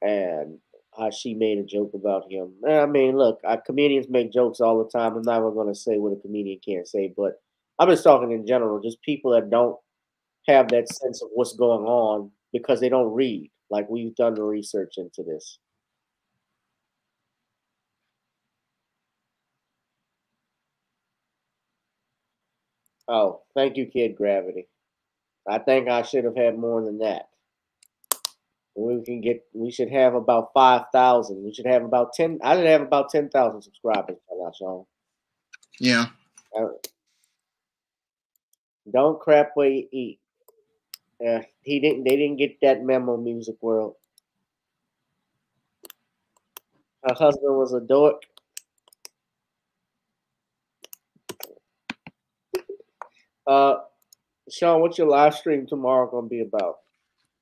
and how she made a joke about him. I mean, look, comedians make jokes all the time. I'm not even gonna say what a comedian can't say, but I'm just talking in general. Just people that don't have that sense of what's going on because they don't read. Like, we've done the research into this. Oh, thank you, Kid Gravity. I think I should have had more than that. We should have about 5,000. We should have about 10. I should have about 10,000 subscribers by now, Sean. Yeah. Don't crap where you eat. They didn't get that memo, Music World. Her husband was a dork. Sean, what's your live stream tomorrow going to be about?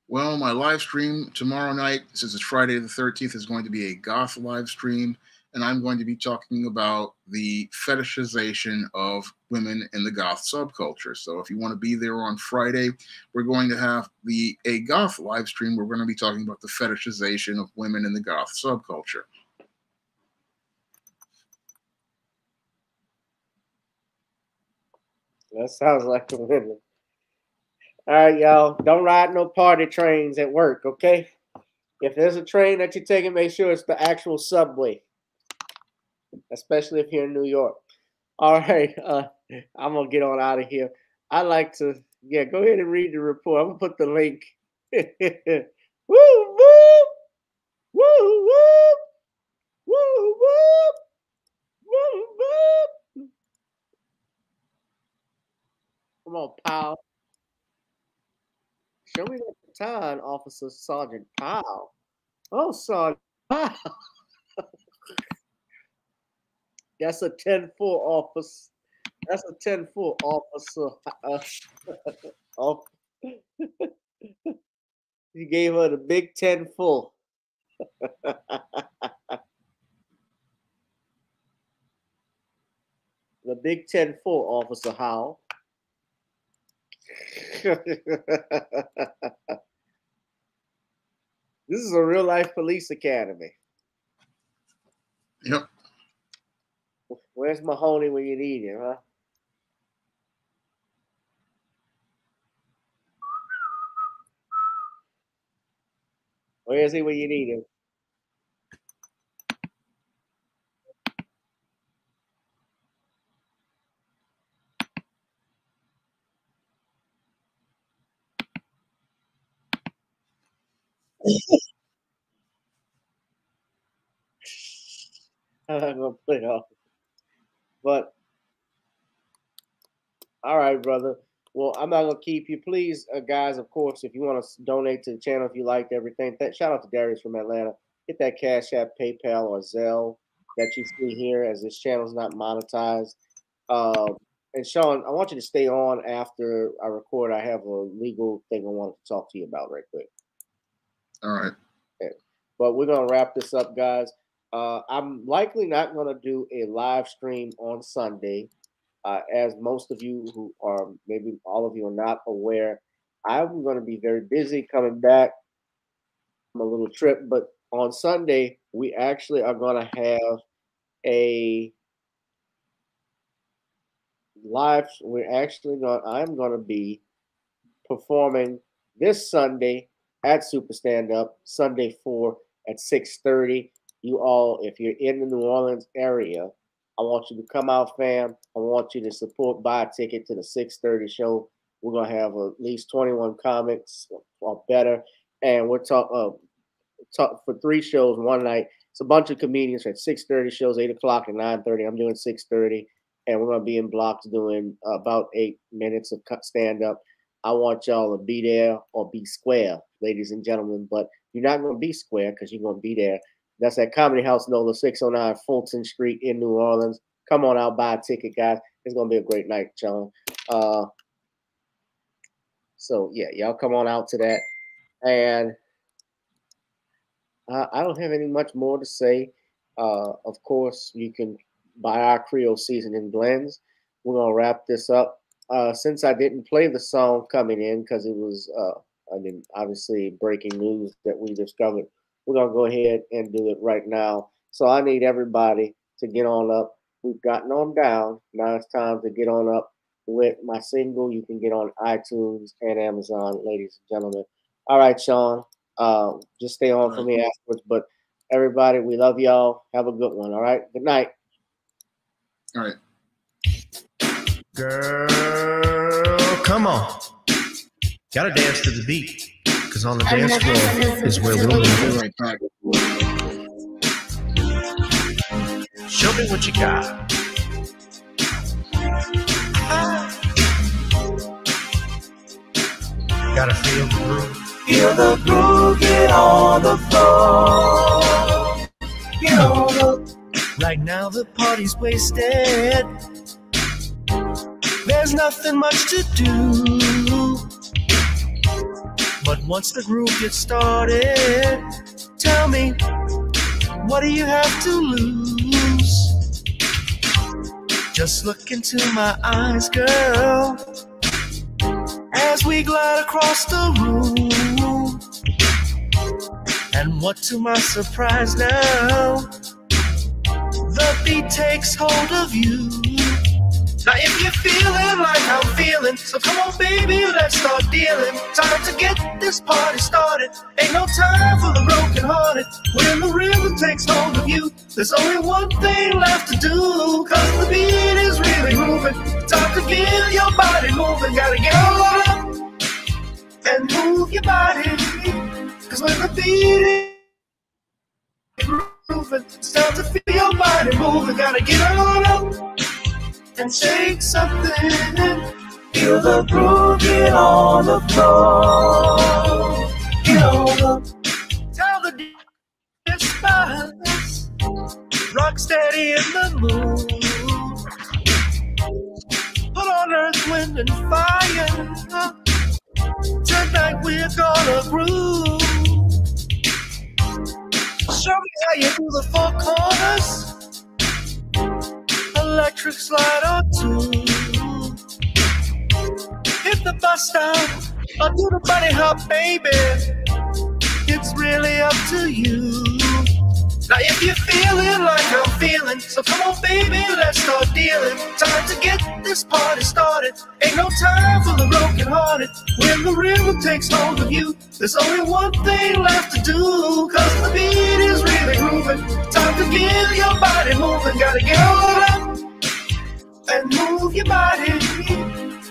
Well, my live stream tomorrow night, since it's Friday the 13th, is going to be a goth live stream, and I'm going to be talking about the fetishization of women in the goth subculture. So if you want to be there on Friday, we're going to have a goth live stream. We're going to be talking about the fetishization of women in the goth subculture. That sounds like a winner. All right, y'all. Don't ride no party trains at work, okay? If there's a train that you're taking, make sure it's the actual subway, especially if you're in New York. All right, I'm going to get on out of here. I like to, go ahead and read the report. I'm going to put the link. Woo, woo! Woo, woo! Woo, woo! Woo, woo! Come on, pal. Show me that baton, Officer Sergeant Powell. Oh, Sergeant Powell. That's a 10-4 officer. That's a 10-4 officer. Oh. He gave her the big 10-4. The big 10-4, Officer Howell. This is a real life police academy. Yep. Where's Mahoney when you need him, huh? Where is he when you need him? I'm not gonna put it off. But all right, brother. Well, I'm not gonna keep you. Please, guys, of course, if you want to donate to the channel, if you liked everything, shout out to Darius from Atlanta. Hit that Cash App, PayPal, or Zelle that you see here, as this channel is not monetized. And Sean, I want you to stay on after I record. I have a legal thing I want to talk to you about right quick. All right. Okay. But we're gonna wrap this up, guys. I'm likely not going to do a live stream on Sunday. As most of you who are, maybe all of you are not aware, I'm going to be very busy coming back from a little trip. But on Sunday, we actually are going to have a live. I'm going to be performing this Sunday at Super Stand Up, Sunday 4 at 6:30. You all, if you're in the New Orleans area, I want you to come out, fam. I want you to support, buy a ticket to the 6:30 show. We're going to have at least 21 comics or better. And we're talk for 3 shows one night. It's a bunch of comedians at 6:30 shows, 8 o'clock and 9:30. I'm doing 6:30. And we're going to be in blocks doing about 8 minutes of stand-up. I want y'all to be there or be square, ladies and gentlemen. But you're not going to be square because you're going to be there. That's at Comedy House NOLA, 609 Fulton Street in New Orleans. Come on out, buy a ticket, guys. It's going to be a great night, Sean. So, yeah, y'all come on out to that. And I don't have any much more to say. Of course, you can buy our Creole Seasoning blends. We're going to wrap this up. Since I didn't play the song coming in because it was, obviously breaking news that we discovered, we're going to go ahead and do it right now. So I need everybody to get on up. We've gotten on down. Now it's time to get on up with my single. You can get on iTunes and Amazon, ladies and gentlemen. All right, Sean. Just stay on for me afterwards. But everybody, we love y'all. Have a good one. All right. Good night. All right. Girl, come on. Gotta dance to the beat. Because on the dance floor is where we'll be right back. Show me what you got. Gotta feel the groove. Feel the groove, get on the floor. Get on the. Right now the party's wasted. There's nothing much to do. But once the groove gets started, tell me, what do you have to lose? Just look into my eyes, girl, as we glide across the room. And what to my surprise now, the beat takes hold of you. Now if you're feeling like I'm feeling, so come on baby, let's start dealing. Time to get this party started. Ain't no time for the broken hearted. When the rhythm takes hold of you, there's only one thing left to do. Cause the beat is really moving. Time to feel your body moving. Gotta get on up and move your body. Cause when the beat is moving, it's time to feel your body moving. Gotta get on up and shake something. Feel the groove, get on the floor. Get on the. Tell the dispatch, rock steady in the mood. Put on earth, wind, and fire. Tonight we're gonna groove. Show me how you do the four corners. Electric slide or two. Hit the bus stop or do the bunny hop, baby. It's really up to you. Now if you're feeling like I'm feeling, so come on baby, let's start dealing. Time to get this party started. Ain't no time for the broken hearted. When the rhythm takes hold of you, there's only one thing left to do. Cause the beat is really grooving. Time to get your body moving. Gotta get on up and move your body.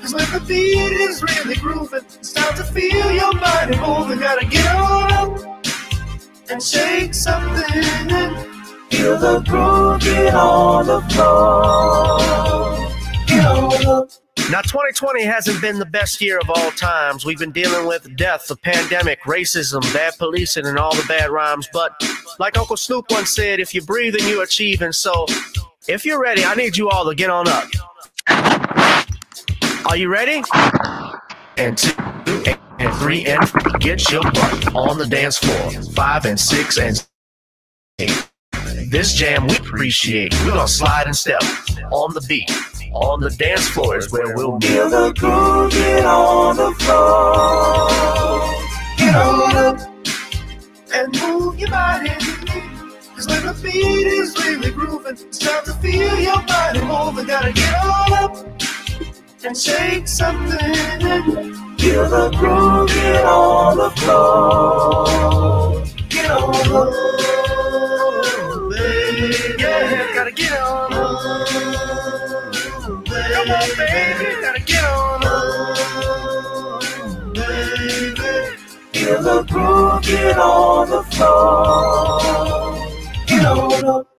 Cause when the beat is really grooving, it's time to feel your body moving. Gotta get on up and shake something. Feel the groove, get on the floor. Get on the Now, 2020 hasn't been the best year of all times. We've been dealing with death, the pandemic, racism, bad policing, and all the bad rhymes. But like Uncle Snoop once said, if you're breathing, you're achieving. So if you're ready, I need you all to get on up. Are you ready? And 2, and 3, and 4. Get your butt on the dance floor. 5 and 6 and 8. This jam we appreciate. We're gonna slide and step on the beat. On the dance floor is where we'll be. Feel the groove, get on the floor. Get on up and move your body. Cause when the beat is really grooving, it's time to feel your body moving. Gotta get on up and shake something. Feel the groove, get on the floor. Get on up, baby. Yeah, gotta get on up. Come on, baby, gotta get on up, baby. Feel the groove, get on the floor. Get on up.